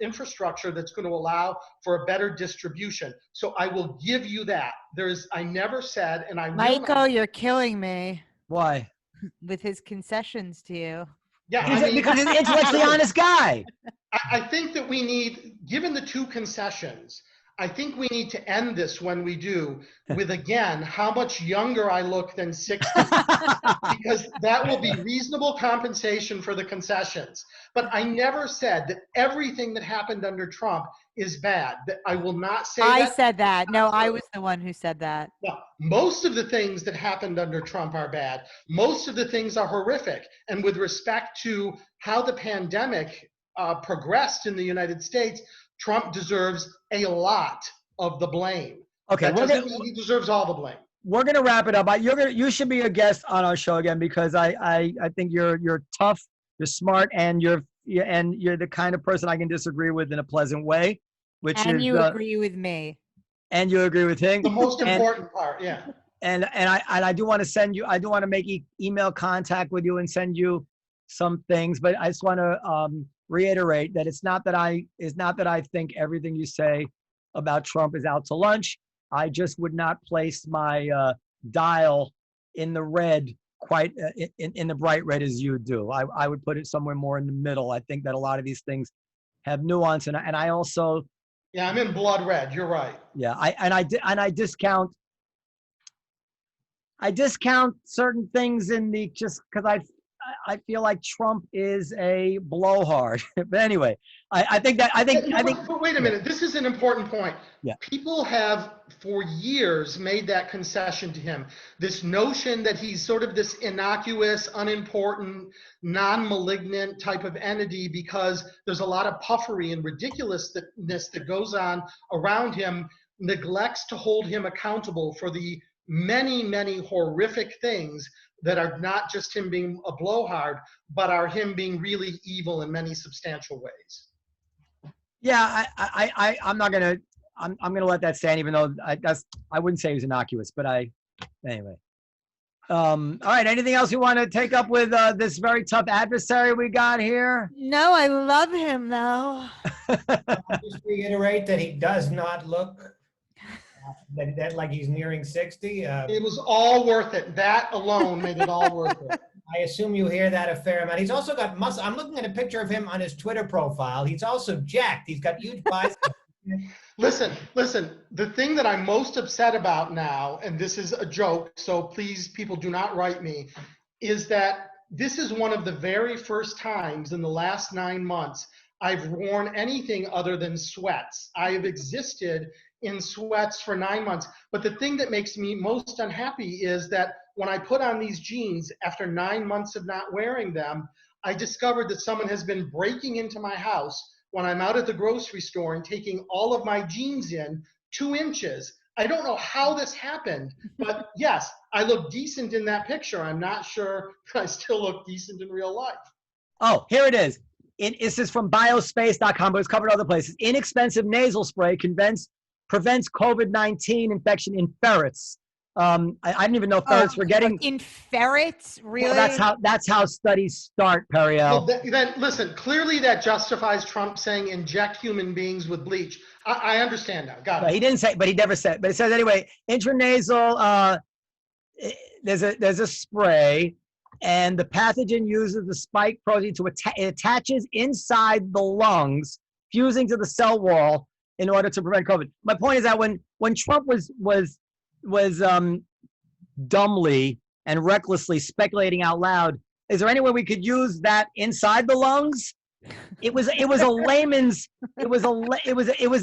infrastructure that's going to allow for a better distribution. So I will give you that. I never said, and I will Michael, not. you're killing me Why? with his concessions to you. Yeah, Because he's an intellectually honest guy. I think that we need, given the two concessions, I think we need to end this when we do with, again, how much younger I look than 60, because that will be reasonable compensation for the concessions. But I never said that everything that happened under Trump is bad. That I will not say I that. said that. No, I was the one who said that. Well, most of the things that happened under Trump are bad. Most of the things are horrific. And with respect to how the pandemic progressed in the United States, Trump deserves a lot of the blame. Okay, That doesn't mean he deserves all the blame. We're gonna wrap it up. You should be a guest on our show again, because I think you're tough, you're smart, and you're the kind of person I can disagree with in a pleasant way. And you agree with me. And you agree with him. The most important part, yeah. And I do want to send you. I do want to make email contact with you and send you some things, but I just want to reiterate that it's not that I think everything you say about Trump is out to lunch. I just would not place my dial in the red quite in the bright red as you do. I would put it somewhere more in the middle. I think that a lot of these things have nuance, and I also. Yeah, I'm in blood red. You're right. Yeah, I discount certain things in the, just because I feel like Trump is a blowhard. But anyway, I think. But wait a minute. This is an important point. Yeah. People have for years made that concession to him. This notion that he's sort of this innocuous, unimportant, non-malignant type of entity because there's a lot of puffery and ridiculousness that goes on around him, neglects to hold him accountable for the many, many horrific things that are not just him being a blowhard, but are him being really evil in many substantial ways. Yeah, I'm not gonna. I'm gonna let that stand, even though I wouldn't say he was innocuous, but anyway. All right. Anything else you want to take up with this very tough adversary we got here? No, I love him though. I'll just reiterate that he does not look that like he's nearing 60. It was all worth it. That alone made it all worth it. I assume you hear that a fair amount. He's also got muscle. I'm looking at a picture of him on his Twitter profile. He's also jacked. He's got huge biceps. Listen, the thing that I'm most upset about now, and this is a joke, so please, people, do not write me, is that this is one of the very first times in the last 9 months I've worn anything other than sweats. I have existed in sweats for 9 months. But the thing that makes me most unhappy is that when I put on these jeans after 9 months of not wearing them, I discovered that someone has been breaking into my house when I'm out at the grocery store and taking all of my jeans in 2 inches. I don't know how this happened, but yes, I look decent in that picture. I'm not sure if I still look decent in real life. Oh, here it is. This is from biospace.com, but it's covered other places. Inexpensive nasal spray prevents COVID-19 infection in ferrets. I didn't even know ferrets were getting. In ferrets, really? Well, that's how studies start, Periel. Well, then listen, clearly that justifies Trump saying inject human beings with bleach. I understand now. Got No, it. he didn't say, but he never said. But it says anyway, intranasal. There's a spray, and the pathogen uses the spike protein to it attaches inside the lungs, fusing to the cell wall in order to prevent COVID. My point is that when Trump was dumbly and recklessly speculating out loud, is there any way we could use that inside the lungs? It was a layman's. It was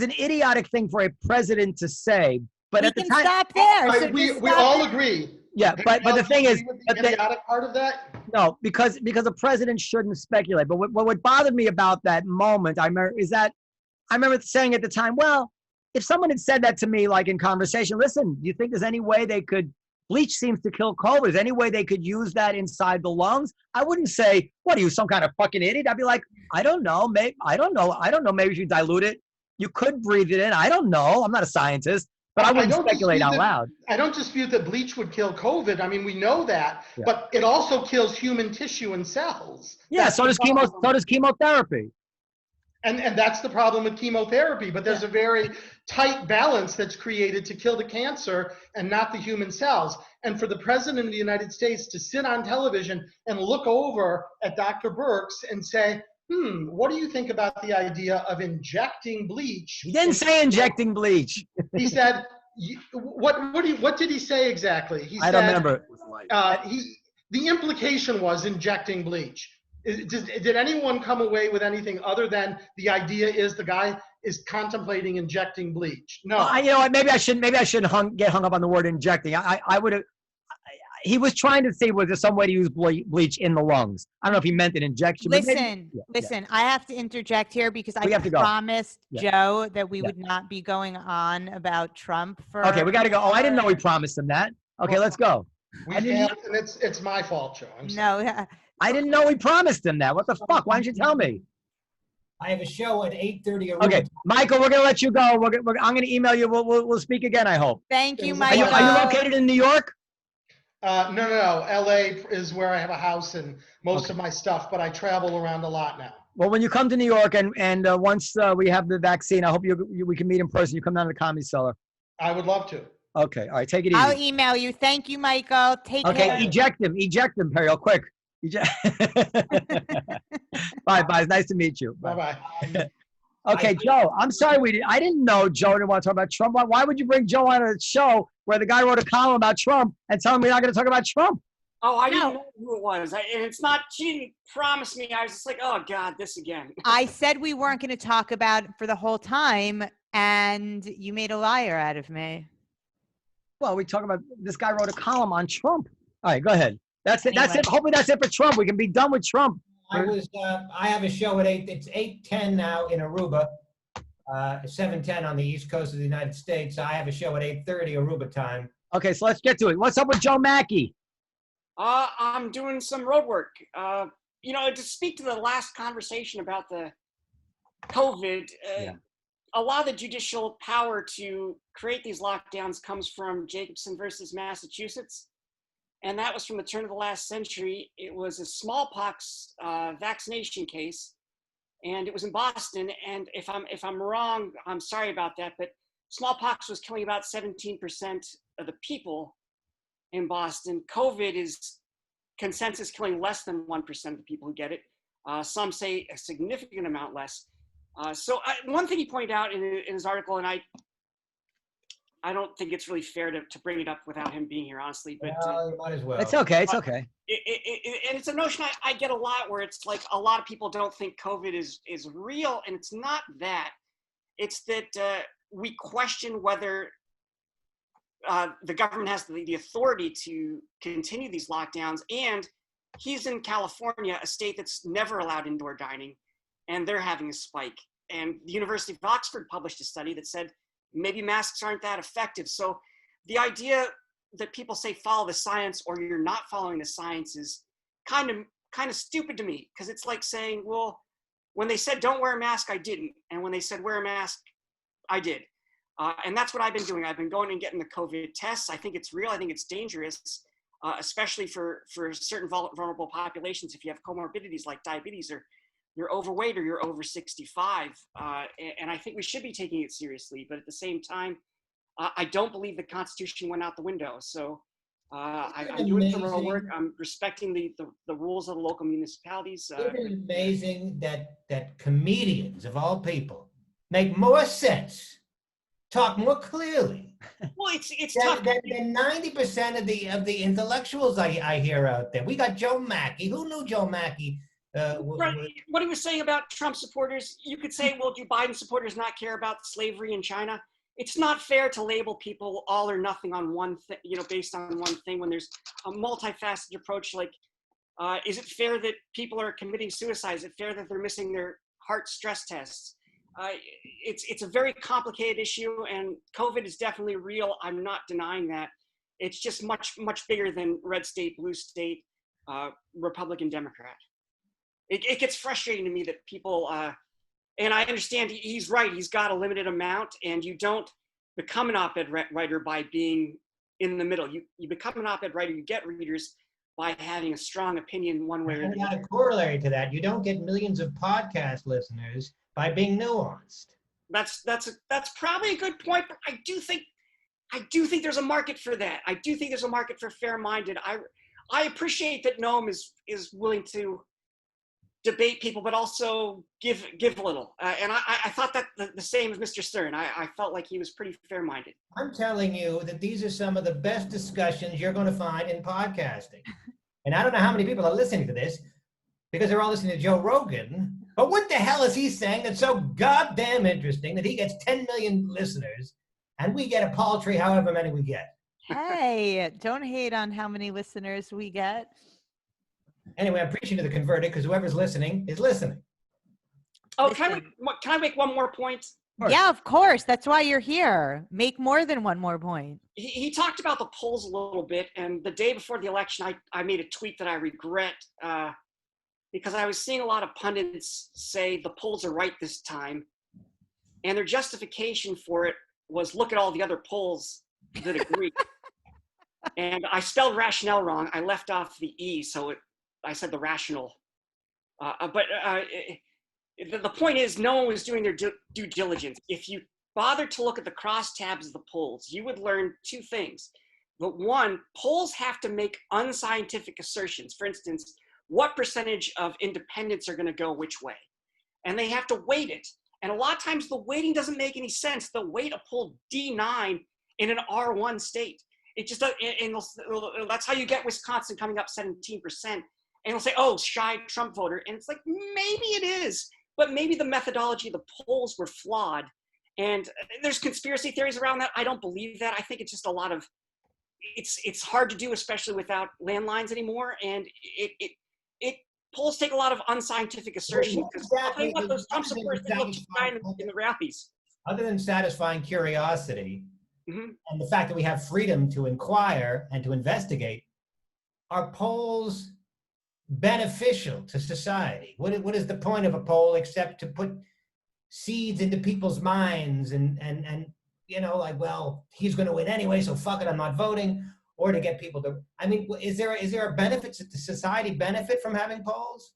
an idiotic thing for a president to say. But We at the can time, stop there. So we just we stop all it. agree. yeah. But the thing is, the idiotic part of that. no, because a president shouldn't speculate. But what bothered me about that moment, I remember saying at the time, well, if someone had said that to me, like in conversation, listen, do you think there's any way they could? Bleach seems to kill COVID. Is there any way they could use that inside the lungs? I wouldn't say, what are you, some kind of fucking idiot? I'd be like, I don't know. Maybe I don't know. Maybe if you dilute it, you could breathe it in. I don't know. I'm not a scientist, but I wouldn't speculate out loud. I don't dispute that bleach would kill COVID. I mean, we know that, Yeah. but it also kills human tissue and cells. Yeah. That's So the does problem. So does chemotherapy. And that's the problem with chemotherapy. But there's a very tight balance that's created to kill the cancer and not the human cells. And for the president of the United States to sit on television and look over at Dr. Birx and say, what do you think about the idea of injecting bleach? He didn't say injecting bleach. He said, what did he say exactly? He I said, don't remember. the implication was injecting bleach. Did anyone come away with anything other than the idea is the guy is contemplating injecting bleach? No. Maybe I shouldn't get hung up on the word injecting. I would have. He was trying to say, was there some way to use bleach in the lungs? I don't know if he meant an injection. Listen, I have to interject here because I promised Joe that we would not be going on about Trump for. Okay, we got to go. Oh, I didn't know he promised him that. Okay, let's go. And it's my fault, Joe. I'm sorry. No. I didn't know he promised him that. What the fuck? Why didn't you tell me? I have a show at 8:30. Okay, Michael, we're gonna let you go. I'm gonna email you. We'll speak again, I hope. Thank you, Are Michael. you located in New York? No. LA is where I have a house and most of my stuff, but I travel around a lot now. Well, when you come to New York and once we have the vaccine, I hope we can meet in person. You come down to the Comedy Cellar. I would love to. Okay, all right, take it easy. I'll email you. Thank you, Michael. Take care. Okay, eject him, Periel, quick. Bye. It's nice to meet you. Bye. Okay, Joe, I'm sorry I didn't know Joe didn't want to talk about Trump. Why would you bring Joe on a show where the guy wrote a column about Trump and tell him we're not going to talk about Trump? Oh, I didn't know who it was. And it's not, she didn't promise me. I was just like, oh God, this again. I said we weren't going to talk about it for the whole time, and you made a liar out of me. Well, we talk about this guy wrote a column on Trump. All right, go ahead. That's it. Anyway. That's it. Hopefully that's it for Trump. We can be done with Trump. I have a show at 8. It's 8:10 now in Aruba. 7:10 on the East Coast of the United States. I have a show at 8:30 Aruba time. Okay, so let's get to it. What's up with Joe Machi? I'm doing some road work. To speak to the last conversation about the COVID, a lot of the judicial power to create these lockdowns comes from Jacobson versus Massachusetts. And that was from the turn of the last century. It was a smallpox vaccination case, and it was in Boston. And if I'm wrong, I'm sorry about that. But smallpox was killing about 17% of the people in Boston. COVID is consensus killing less than 1% of the people who get it. Some say a significant amount less. One thing he pointed out in his article, and I don't think it's really fair to bring it up without him being here, honestly. But you might as well. It's okay. It's okay. And it's a notion I get a lot, where it's like a lot of people don't think COVID is real, and it's not that. It's that we question whether the government has the authority to continue these lockdowns. And he's in California, a state that's never allowed indoor dining, and they're having a spike. And the University of Oxford published a study that said maybe masks aren't that effective. So the idea that people say follow the science or you're not following the science is kind of stupid to me, because it's like saying, well, when they said don't wear a mask, I didn't. And when they said wear a mask, I did. And that's what I've been doing. I've been going and getting the COVID tests. I think it's real. I think it's dangerous, especially for certain vulnerable populations. If you have comorbidities like diabetes, or you're overweight, or you're over 65. And I think we should be taking it seriously. But at the same time, I don't believe the Constitution went out the window. So I'm doing some real work. I'm respecting the rules of the local municipalities. Isn't it amazing that comedians of all people make more sense, talk more clearly? Well, it's tough. Than 90% of the intellectuals I hear out there. We got Joe Machi. Who knew Joe Machi? What he was saying about Trump supporters, you could say, well, do Biden supporters not care about slavery in China? It's not fair to label people all or nothing on one thing, based on one thing, when there's a multifaceted approach. Like, is it fair that people are committing suicide? Is it fair that they're missing their heart stress tests? It's a very complicated issue, and COVID is definitely real. I'm not denying that. It's just much, much bigger than red state, blue state, Republican, Democrat. It gets frustrating to me that people, and I understand he's right. He's got a limited amount, and you don't become an op-ed writer by being in the middle. You become an op-ed writer, you get readers by having a strong opinion one way or the other. A corollary to that, you don't get millions of podcast listeners by being nuanced. That's probably a good point, but I do think there's a market for that. I do think there's a market for fair-minded. I appreciate that Noam is willing to debate people, but also give a little. And I thought that the same as Mr. Stern. I felt like he was pretty fair-minded. I'm telling you that these are some of the best discussions you're going to find in podcasting. And I don't know how many people are listening to this because they're all listening to Joe Rogan. But what the hell is he saying that's so goddamn interesting that he gets 10 million listeners and we get a paltry however many we get? Hey, don't hate on how many listeners we get. Anyway, I'm preaching to the converted because whoever's listening is listening. Oh, can I make one more point? Yeah, of course. That's why you're here. Make more than one more point. He talked about the polls a little bit, and the day before the election, I made a tweet that I regret because I was seeing a lot of pundits say the polls are right this time, and their justification for it was look at all the other polls that agree. And I spelled rationale wrong. I left off the E, so I said the rational. But the point is, no one was doing their due diligence. If you bothered to look at the crosstabs of the polls, you would learn two things. But one, polls have to make unscientific assertions. For instance, what percentage of independents are going to go which way? And they have to weight it. And a lot of times the weighting doesn't make any sense. They'll weight a poll D9 in an R1 state. It just, and that's how you get Wisconsin coming up 17%. And they'll say, oh, shy Trump voter. And it's like, maybe it is, but maybe the methodology of the polls were flawed. And there's conspiracy theories around that. I don't believe that. I think it's just a lot of, it's hard to do, especially without landlines anymore. And it polls take a lot of unscientific assertions. Exactly. Those Trump supporters look fine in the rallies. Other than satisfying curiosity, mm-hmm. and the fact that we have freedom to inquire and to investigate, are polls beneficial to society? What is the point of a poll except to put seeds into people's minds and like, well, he's going to win anyway, so fuck it, I'm not voting, or to get people to, I mean, is there a benefit to society benefit from having polls?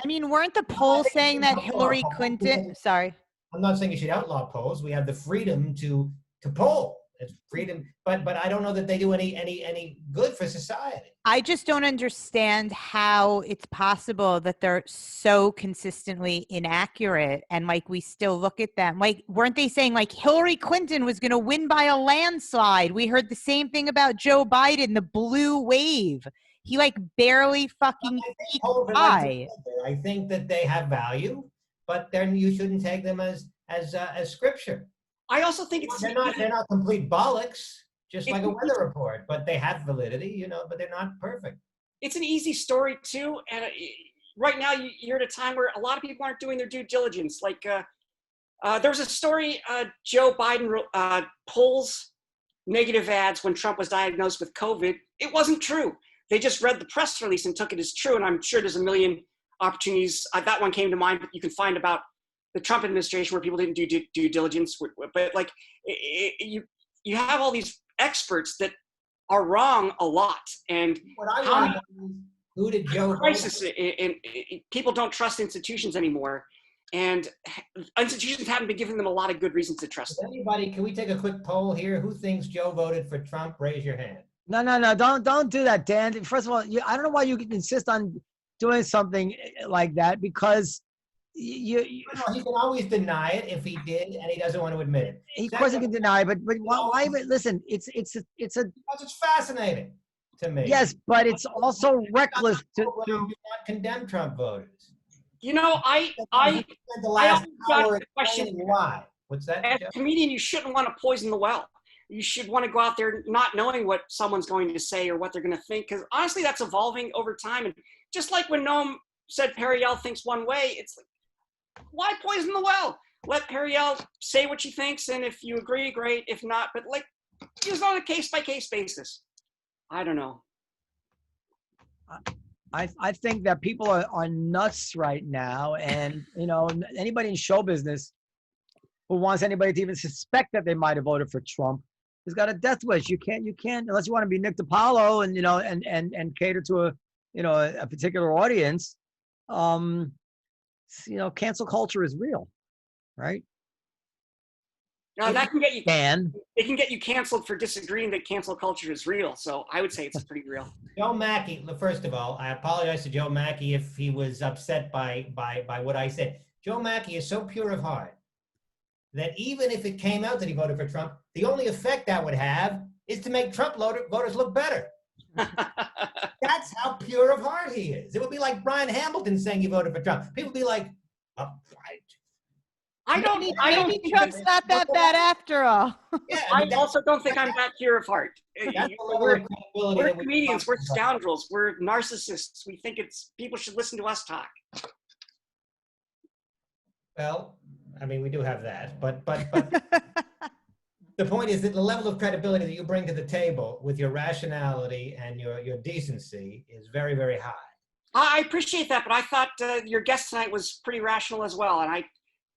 I mean, weren't the polls saying that Hillary Clinton, sorry. I'm not saying you should outlaw polls. We have the freedom to poll. It's freedom, but I don't know that they do any good for society. I just don't understand how it's possible that they're so consistently inaccurate, and like we still look at them. Like, weren't they saying like Hillary Clinton was going to win by a landslide? We heard the same thing about Joe Biden, the blue wave. He like barely fucking eked by. I think that they have value, but then you shouldn't take them as scripture. I also think they're not complete bollocks, just like a weather report, but they have validity, but they're not perfect. It's an easy story too. And right now you're at a time where a lot of people aren't doing their due diligence. Like there was a story, Joe Biden polls negative ads when Trump was diagnosed with COVID. It wasn't true. They just read the press release and took it as true. And I'm sure there's a million opportunities. That one came to mind, but you can find about the Trump administration where people didn't do due diligence. But like you have all these experts that are wrong a lot. And What I want to know is, who did Joe vote crisis and people don't trust institutions anymore. And institutions haven't been giving them a lot of good reasons to trust for? them. Anybody, can we take a quick poll here? Who thinks Joe voted for Trump? Raise your hand. No, don't do that, Dan. First of all, I don't know why you insist on doing something like that, because you No, he can always deny it if he did, and he doesn't want to admit it. of course he can deny, but why even listen? It's a Because it's fascinating to me. yes, but it's also reckless to Do not condemn Trump voters. You know, I spent the last got hour the question. explaining why. What's that? As Joe? a comedian, you shouldn't want to poison the well. You should want to go out there not knowing what someone's going to say or what they're going to think, because honestly, that's evolving over time. And just like when Noam said Periel thinks one way, it's like, why poison the well? Let Periel say what she thinks, and if you agree, great. If not, but like, use it on a case-by-case basis. I don't know. I think that people are nuts right now, and anybody in show business who wants anybody to even suspect that they might have voted for Trump has got a death wish. You can't unless you want to be Nick DiPaolo and cater to a particular audience. Cancel culture is real, right? Now, that can get you. Dan, It can get you canceled for disagreeing that cancel culture is real. So I would say it's pretty real. Joe Machi, first of all, I apologize to Joe Machi if he was upset by what I said. Joe Machi is so pure of heart that even if it came out that he voted for Trump, the only effect that would have is to make Trump voters look better. That's how pure of heart he is. It would be like Brian Hamilton saying he voted for Trump. People would be like, oh, right. I don't Maybe think Trump's not that bad after all. Yeah, I also don't think I'm that pure of heart. that's the level We're, of credibility we're that we comedians, we're talk about. scoundrels, we're narcissists. We think people should listen to us talk. Well, I mean, we do have that, but the point is that the level of credibility that you bring to the table with your rationality and your decency is very, very high. I appreciate that, but I thought your guest tonight was pretty rational as well, and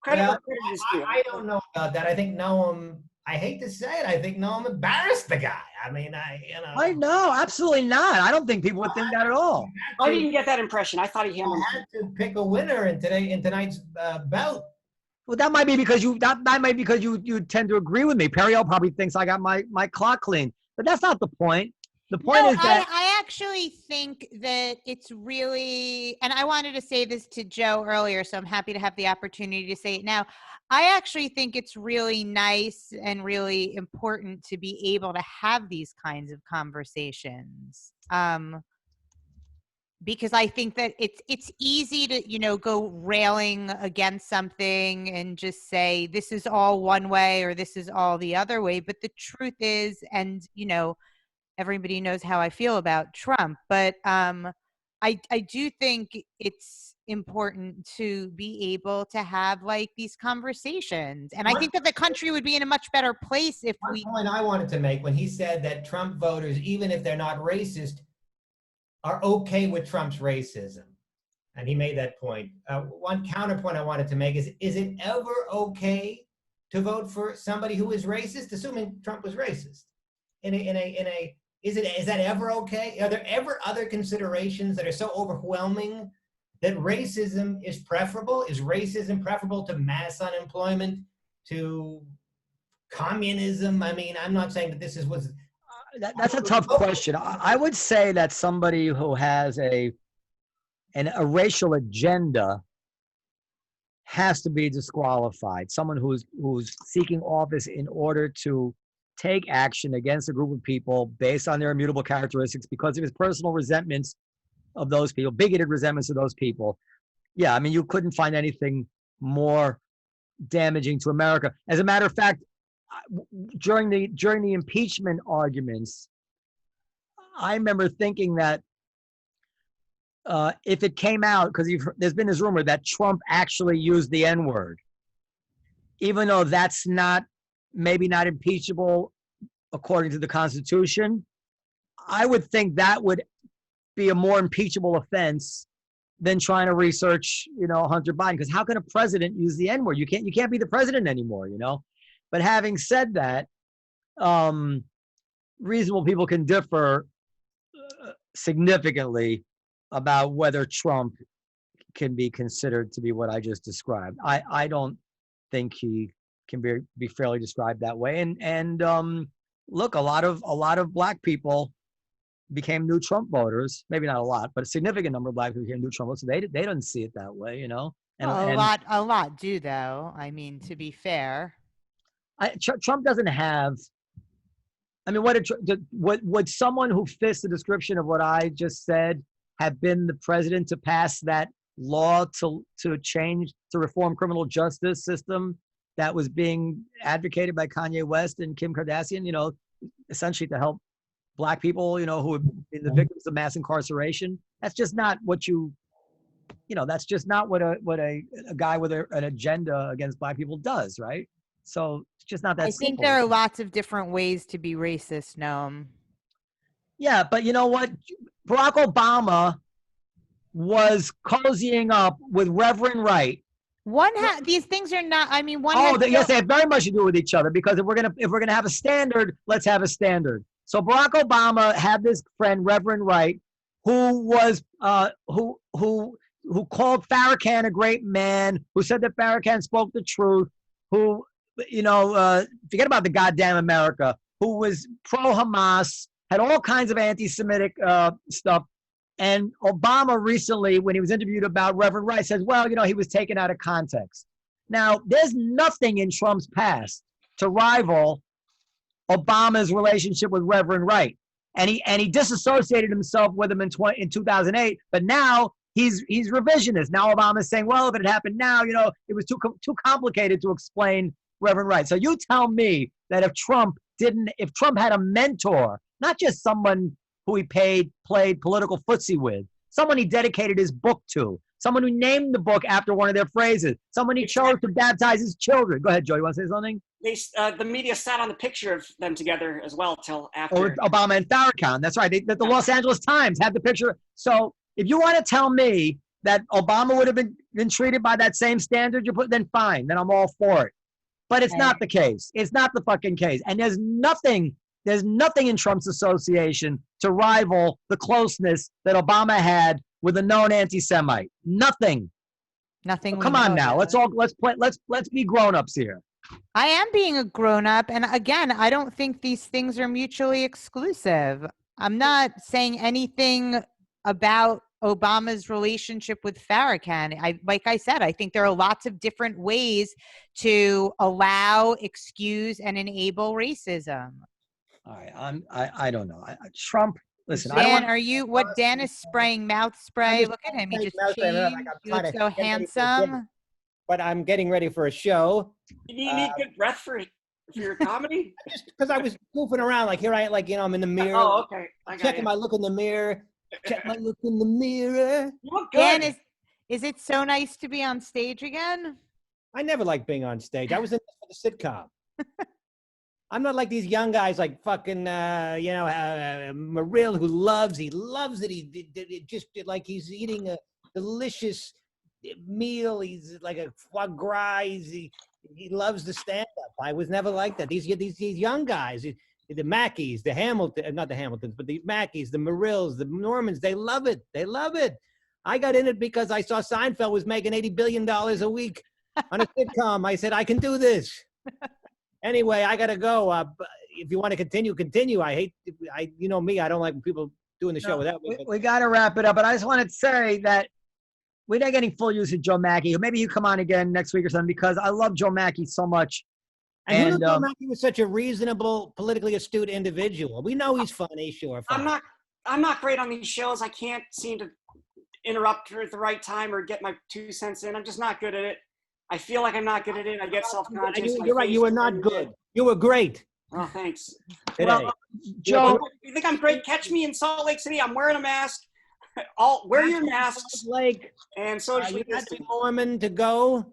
credit Well, where credit is due. I don't know about that. I think Noam, I hate to say it, I think Noam embarrassed the guy. I mean, no, absolutely not. I don't think people would think that at all. I didn't get that impression. I thought he handled I had to pick a winner in tonight's bout. Well, that might be because you tend to agree with me. Periel probably thinks I got my clock clean, but that's not the point. The point is that I actually think that it's really, and I wanted to say this to Joe earlier, so I'm happy to have the opportunity to say it now. I actually think it's really nice and really important to be able to have these kinds of conversations. Because I think that it's easy to, go railing against something and just say, this is all one way or this is all the other way. But the truth is, and, everybody knows how I feel about Trump, but I do think it's important to be able to have like these conversations. And I think that the country would be in a much better place if One point I wanted to make when he said that Trump voters, even if they're not racist, are okay with Trump's racism. And he made that point. One counterpoint I wanted to make is it ever okay to vote for somebody who is racist, assuming Trump was racist? Is that ever okay? Are there ever other considerations that are so overwhelming that racism is preferable? Is racism preferable to mass unemployment, to communism? I mean, I'm not saying that this was. that's a tough question. I would say that somebody who has a racial agenda has to be disqualified. Someone who's seeking office in order to take action against a group of people based on their immutable characteristics because of his personal resentments of those people, bigoted resentments of those people. Yeah, I mean, you couldn't find anything more damaging to America. As a matter of fact, during the impeachment arguments, I remember thinking that if it came out, because there's been this rumor that Trump actually used the N-word, even though that's maybe not impeachable according to the Constitution, I would think that would be a more impeachable offense than trying to research, Hunter Biden. Because how can a president use the N-word? You can't be the president anymore, But having said that, reasonable people can differ significantly about whether Trump can be considered to be what I just described. I don't think he can be fairly described that way. And look, a lot of black people became new Trump voters. Maybe not a lot, but a significant number of black people became new Trump voters. So they don't see it that way, And, Well, a lot do, though. I mean, to be fair, Trump doesn't have. I mean, would someone who fits the description of what I just said have been the president to pass that law to reform criminal justice system that was being advocated by Kanye West and Kim Kardashian? Essentially to help black people, who have been the victims of mass incarceration. That's just not what that's just not what a guy with an agenda against black people does, right? So it's just not that simple. I think there are lots of different ways to be racist, Noam. Yeah, but you know what? Barack Obama was cozying up with Reverend Wright. These things are not. I mean, yes, they have very much to do with each other, because if we're gonna have a standard, let's have a standard. So Barack Obama had this friend, Reverend Wright, who was who called Farrakhan a great man, who said that Farrakhan spoke the truth, who forget about the goddamn America, who was pro-Hamas, had all kinds of anti-Semitic stuff. And Obama recently, when he was interviewed about Reverend Wright, says, well, he was taken out of context. Now, there's nothing in Trump's past to rival Obama's relationship with Reverend Wright. And he disassociated himself with him in 2008, but now he's revisionist. Now Obama's saying, well, if it had happened now, it was too complicated to explain Reverend Wright. So you tell me that if Trump had a mentor, not just someone who he played political footsie with, someone he dedicated his book to, someone who named the book after one of their phrases, someone he chose to baptize his children. Go ahead, Joe, you want to say something? The media sat on the picture of them together as well till after. Obama and Farrakhan, that's right. The Los Angeles Times had the picture. So if you want to tell me that Obama would have been treated by that same standard you put, then fine, then I'm all for it. But it's not the case. It's not the fucking case. And there's nothing in Trump's association to rival the closeness that Obama had with a known anti-Semite. Nothing. Come on now. Let's be grown-ups here. I am being a grown-up, and again, I don't think these things are mutually exclusive. I'm not saying anything about Obama's relationship with Farrakhan. Like I said, I think there are lots of different ways to allow, excuse, and enable racism. All right, I don't know. Trump, listen. Dan, Dan is spraying mouth spray. Look at him. He just changed. He looks so handsome. But I'm getting ready for a show. You need good breath for your comedy? Just because I was goofing around, I'm in the mirror. Oh, okay. Checking my look in the mirror. Check my look in the mirror. You look good. Dan, is it so nice to be on stage again? I never liked being on stage. I was in this for the sitcom. I'm not like these young guys like fucking, Mariel, who loves it. He just like he's eating a delicious meal. He's like a foie gras. He loves the stand-up. I was never like that. These young guys, the Mackies, the Hamilton, not the Hamiltons, but the Mackies, the Marils, the Normans, they love it. They love it. I got in it because I saw Seinfeld was making $80 billion a week on a sitcom. I said, I can do this. Anyway, I got to go. If you want to continue. I me, I don't like people doing the show without me. We got to wrap it up, but I just wanted to say that we're not getting full use of Joe Machi. Maybe you come on again next week or something, because I love Joe Machi so much. And Joe Machi was such a reasonable, politically astute individual. We know he's funny, sure. Fine. I'm not great on these shows. I can't seem to interrupt at the right time or get my 2 cents in. I'm just not good at it. I feel like I'm not good at it. I get self-conscious. You're right. You were not good. You were great. Oh, thanks. Well, Joe, you think I'm great? Catch me in Salt Lake City. I'm wearing a mask. Wear your masks. And socially distanced. Mormon to go.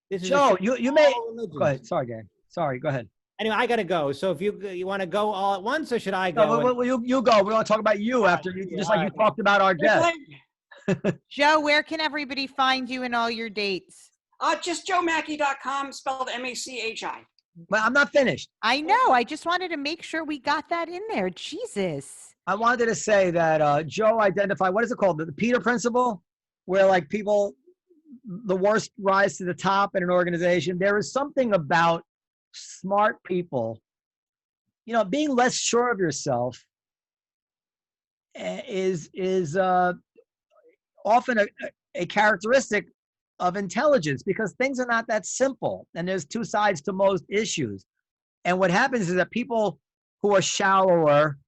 This is Joe, you may. Go ahead. Sorry, Dan. Sorry. Go ahead. Anyway, I gotta go. So if you want to go all at once, or should I go? No, you go. We want to talk about you after you, just like you talked about our guest. Joe, where can everybody find you and all your dates? Just joemachi.com, spelled M-A-C-H-I. But I'm not finished. I know. I just wanted to make sure we got that in there. Jesus. I wanted to say that Joe identified, what is it called? The Peter Principle, where like people, the worst rise to the top in an organization. There is something about smart people, being less sure of yourself is often a characteristic of intelligence, because things are not that simple and there's two sides to most issues. And what happens is that people who are shallower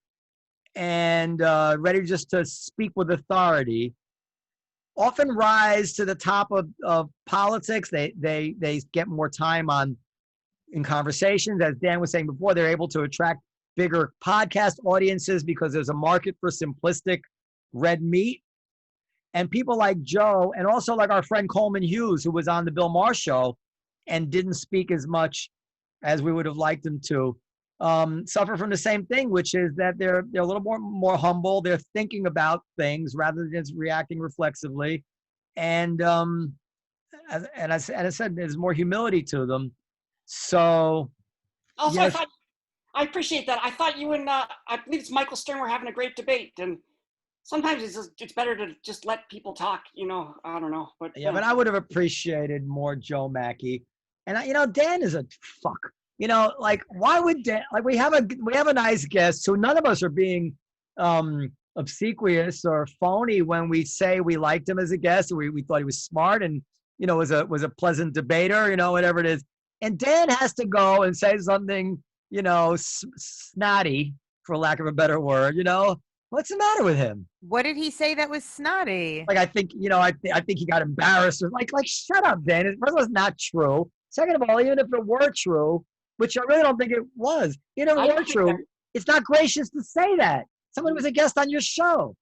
and ready just to speak with authority often rise to the top of politics. They get more time in conversations. As Dan was saying before, they're able to attract bigger podcast audiences because there's a market for simplistic red meat. And people like Joe, and also like our friend Coleman Hughes, who was on the Bill Maher show and didn't speak as much as we would have liked him to, suffer from the same thing, which is that they're a little more humble. They're thinking about things rather than just reacting reflexively. And I said, there's more humility to them. So, Also, yes. I appreciate that. I thought you and I believe it's Michael Stern were having a great debate, and sometimes it's better to just let people talk. I don't know, but yeah, but I would have appreciated more Joe Machi. And Dan is a fuck. Like, why would Dan? Like, we have a nice guest, so none of us are being obsequious or phony when we say we liked him as a guest. We thought he was smart and was a pleasant debater. Whatever it is. And Dan has to go and say something snotty, for lack of a better word. What's the matter with him? What did he say that was snotty? Like, I think he got embarrassed. Or like shut up, Dan. First of all, it's not true. Second of all, even if it were true, which I really don't think it was, even if it were true, it's not gracious to say that. Someone was a guest on your show.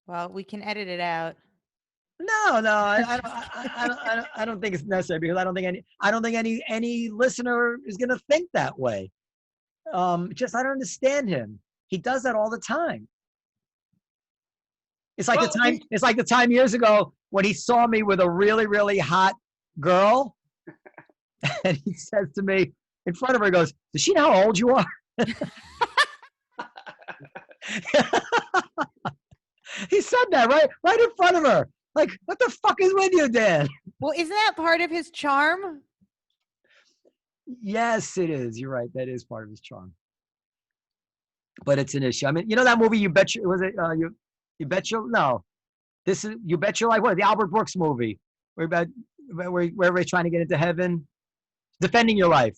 Well, we can edit it out. No, I don't think it's necessary, because I don't think any listener is going to think that way. Just I don't understand him. He does that all the time. It's like the time years ago when he saw me with a really, really hot girl, and he says to me in front of her, he goes, "Does she know how old you are?" He said that right in front of her. Like, what the fuck is with you, Dan? Well, isn't that part of his charm? Yes, it is. You're right. That is part of his charm. But it's an issue. I mean, that movie, You Bet Your, was it, You Bet Your, no. This is, You Bet Your Life, what, the Albert Brooks movie, where everybody's trying to get into heaven. Defending Your Life.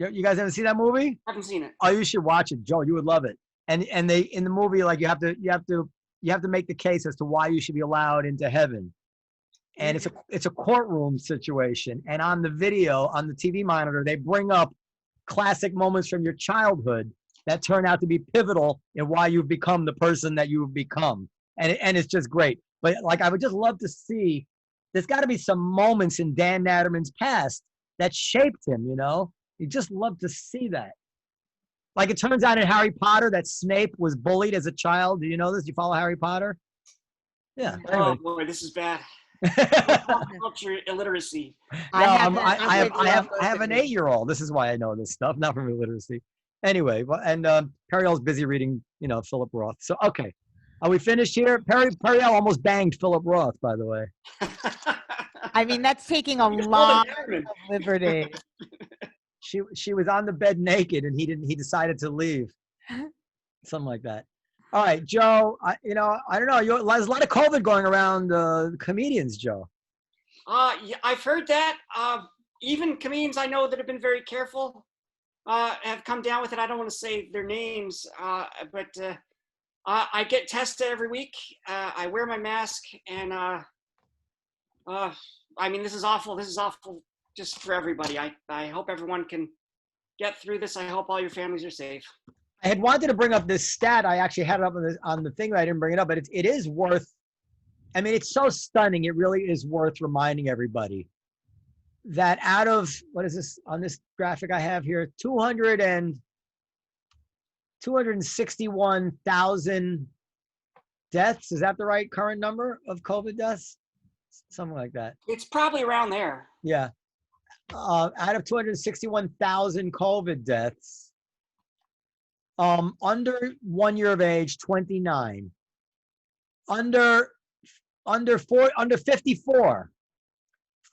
You guys haven't seen that movie? I haven't seen it. Oh, you should watch it, Joe. You would love it. And they, in the movie, like, you have to make the case as to why you should be allowed into heaven. And it's a courtroom situation. And on the video, on the TV monitor, they bring up classic moments from your childhood that turn out to be pivotal in why you've become the person that you've become. And it's just great. But like, I would just love to see, there's got to be some moments in Dan Naturman's past that shaped him, You just love to see that. Like, it turns out in Harry Potter that Snape was bullied as a child. Do you know this? Do you follow Harry Potter? Yeah. Oh boy, this is bad. Culture illiteracy. I have an 8-year-old. This is why I know this stuff, not from illiteracy. Anyway, and Periel's busy reading, Philip Roth. So okay, are we finished here? Periel almost banged Philip Roth, by the way. I mean, that's taking a lot of liberty. She was on the bed naked, and he decided to leave. Something like that. All right, Joe, I don't know. There's a lot of COVID going around comedians, Joe. Yeah, I've heard that. Even comedians I know that have been very careful have come down with it. I don't want to say their names, but I get tested every week. I wear my mask, and I mean, this is awful. This is awful just for everybody. I hope everyone can get through this. I hope all your families are safe. I had wanted to bring up this stat. I actually had it up on the thing, but I didn't bring it up. But it is worth, I mean, it's so stunning. It really is worth reminding everybody that out of, what is this on this graphic I have here, 261,000 deaths. Is that the right current number of COVID deaths? Something like that. It's probably around there. Yeah. Out of 261,000 COVID deaths, under 1 year of age, 29. Under 54,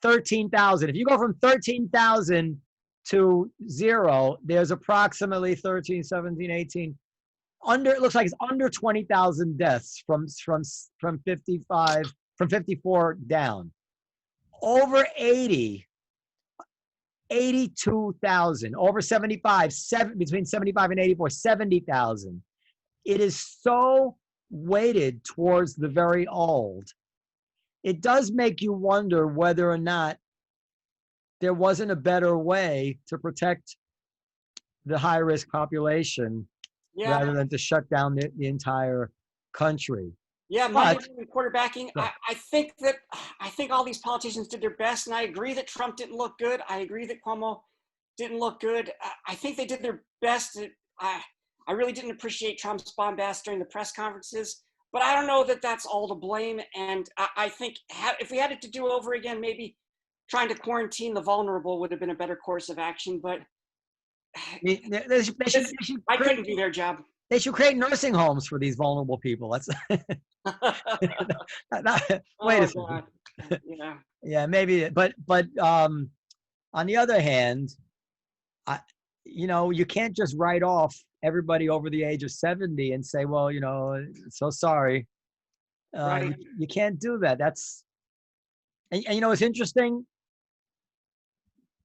13,000. If you go from 13,000 to 0, there's approximately 13, 17, 18. It looks like it's under 20,000 deaths from 54 down. Over 80, 82,000. Over 75, between 75 and 84, 70,000. It is so weighted towards the very old. It does make you wonder whether or not there wasn't a better way to protect the high-risk population rather than to shut down the entire country. Yeah, Monday morning quarterbacking. I think all these politicians did their best, and I agree that Trump didn't look good. I agree that Cuomo didn't look good. I think they did their best. I really didn't appreciate Trump's bombast during the press conferences, but I don't know that that's all to blame. And I think if we had it to do over again, maybe trying to quarantine the vulnerable would have been a better course of action. But I couldn't do their job. They should create nursing homes for these vulnerable people. That's wait a second. Yeah. Yeah, maybe. But on the other hand, you can't just write off everybody over the age of 70 and say, well, so sorry. Right. You can't do that. And it's interesting.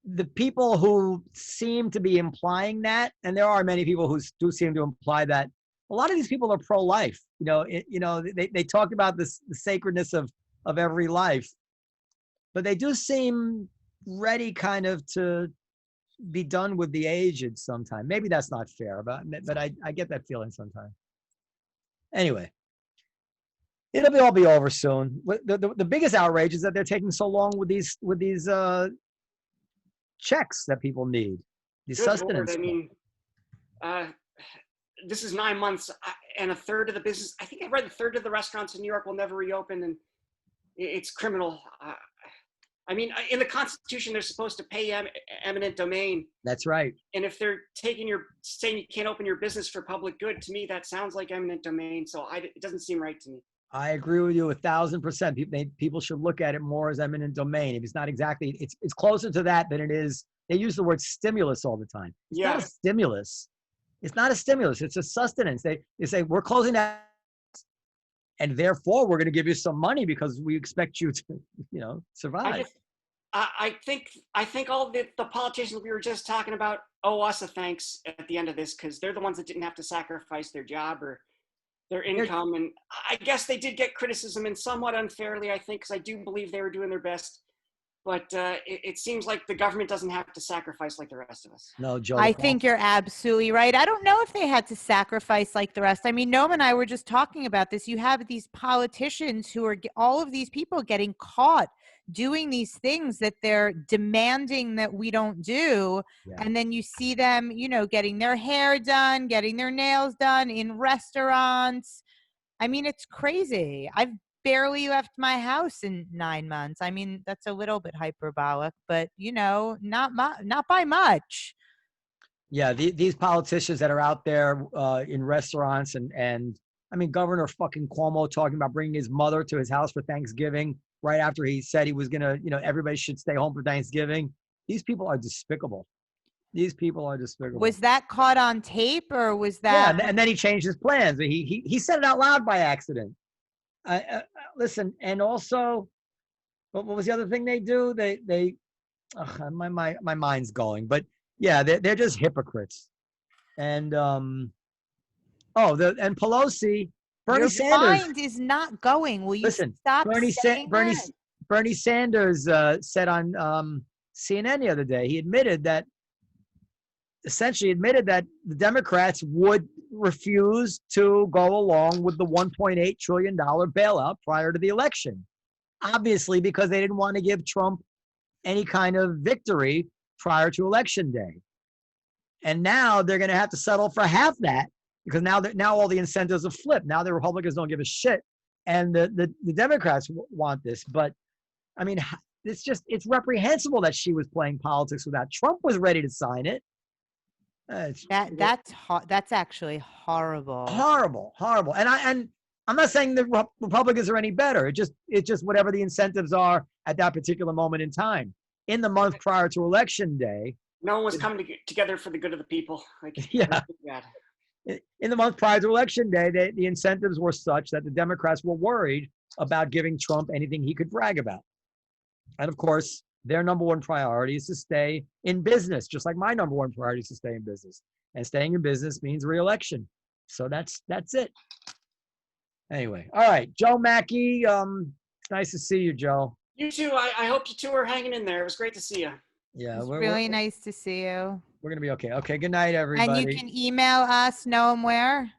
The people who seem to be implying that, and there are many people who do seem to imply that, a lot of these people are pro-life. They talk about the sacredness of every life, but they do seem ready kind of to be done with the aged sometime. Maybe that's not fair, but I get that feeling sometimes. Anyway, it'll all be over soon. The biggest outrage is that they're taking so long with these checks that people need, these sustenance. Lord, I mean, this is 9 months, and a third of the business. I think I read a third of the restaurants in New York will never reopen, and it's criminal. I mean, in the Constitution, they're supposed to pay eminent domain. That's right. And if they're saying you can't open your business for public good, to me that sounds like eminent domain. So it doesn't seem right to me. I agree with you 1,000%. People should look at it more as eminent domain. If it's not exactly, it's closer to that than it is. They use the word stimulus all the time. It's not a stimulus. It's not a stimulus. It's a sustenance. They say we're closing that, and therefore we're going to give you some money because we expect you to, survive. I think all the politicians we were just talking about owe us a thanks at the end of this, because they're the ones that didn't have to sacrifice their job or their income. And I guess they did get criticism, and somewhat unfairly, I think, because I do believe they were doing their best. But it seems like the government doesn't have to sacrifice like the rest of us. No, Joe. I think you're absolutely right. I don't know if they had to sacrifice like the rest. I mean, Noam and I were just talking about this. You have these politicians who are, all of these people getting caught doing these things that they're demanding that we don't do. Yeah. And then you see them, getting their hair done, getting their nails done in restaurants. I mean, it's crazy. I've barely left my house in 9 months. I mean, that's a little bit hyperbolic, but not by much. Yeah, these politicians that are out there in restaurants and I mean, Governor fucking Cuomo talking about bringing his mother to his house for Thanksgiving right after he said he was gonna, everybody should stay home for Thanksgiving. These people are despicable. These people are despicable. Was that caught on tape, or was that? Yeah, and then he changed his plans. He said it out loud by accident. Listen, and also, what was the other thing they do? My mind's going, but yeah, they're just hypocrites. And and Pelosi, Bernie Sanders. Your mind is not going. Will you stop saying that? Bernie Sanders said on CNN the other day. He essentially admitted that the Democrats would refuse to go along with the $1.8 trillion bailout prior to the election. Obviously, because they didn't want to give Trump any kind of victory prior to Election Day. And now they're going to have to settle for half that because now all the incentives have flipped. Now the Republicans don't give a shit, and the Democrats want this. But I mean, it's reprehensible that she was playing politics with that. Trump was ready to sign it. That's actually horrible. Horrible. And I'm not saying the Republicans are any better. It's just whatever the incentives are at that particular moment in time. In the month prior to election day, no one was coming together for the good of the people. Like, yeah. In the month prior to election day, the incentives were such that the Democrats were worried about giving Trump anything he could brag about. And of course, their number one priority is to stay in business, just like my number one priority is to stay in business. And staying in business means re-election. So that's it. Anyway, all right, Joe Machi. It's nice to see you, Joe. You too. I hope you two are hanging in there. It was great to see you. Yeah, It's really nice to see you. We're gonna be okay. Okay, good night, everybody. And you can email us, Noam, where?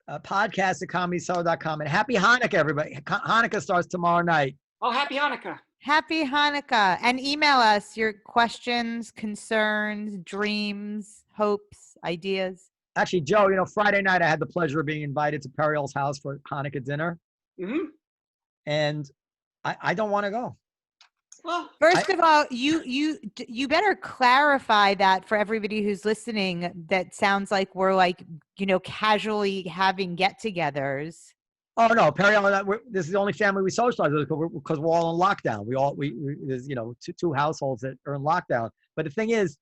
Podcast@comedycellar.com. And happy Hanukkah, everybody. Hanukkah starts tomorrow night. Oh, happy Hanukkah. Happy Hanukkah. And email us your questions, concerns, dreams, hopes, ideas. Actually, Joe, Friday night I had the pleasure of being invited to Periel's house for Hanukkah dinner. Mm-hmm. And I don't want to go. Well, first of all, you better clarify that for everybody who's listening. That sounds like we're like, casually having get-togethers. Oh no, Periel and I, this is the only family we socialize with because we're all in lockdown. There's two households that are in lockdown. But the thing is,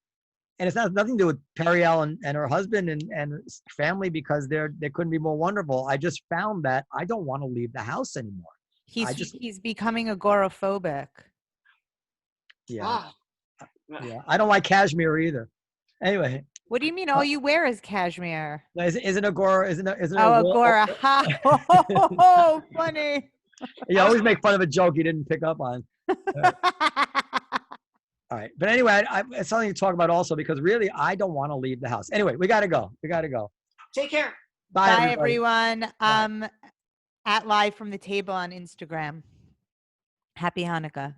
and it's nothing to do with Periel and her husband and family because they couldn't be more wonderful. I just found that I don't want to leave the house anymore. He's becoming agoraphobic. Yeah. Yeah. I don't like cashmere either. Anyway. What do you mean? All you wear is cashmere. Isn't Agora? Agora. Oh, funny. You always make fun of a joke you didn't pick up on. All right. But anyway, it's something to talk about also because really I don't want to leave the house. Anyway, we got to go. Take care. Bye everyone. Bye. At Live from the Table on Instagram. Happy Hanukkah.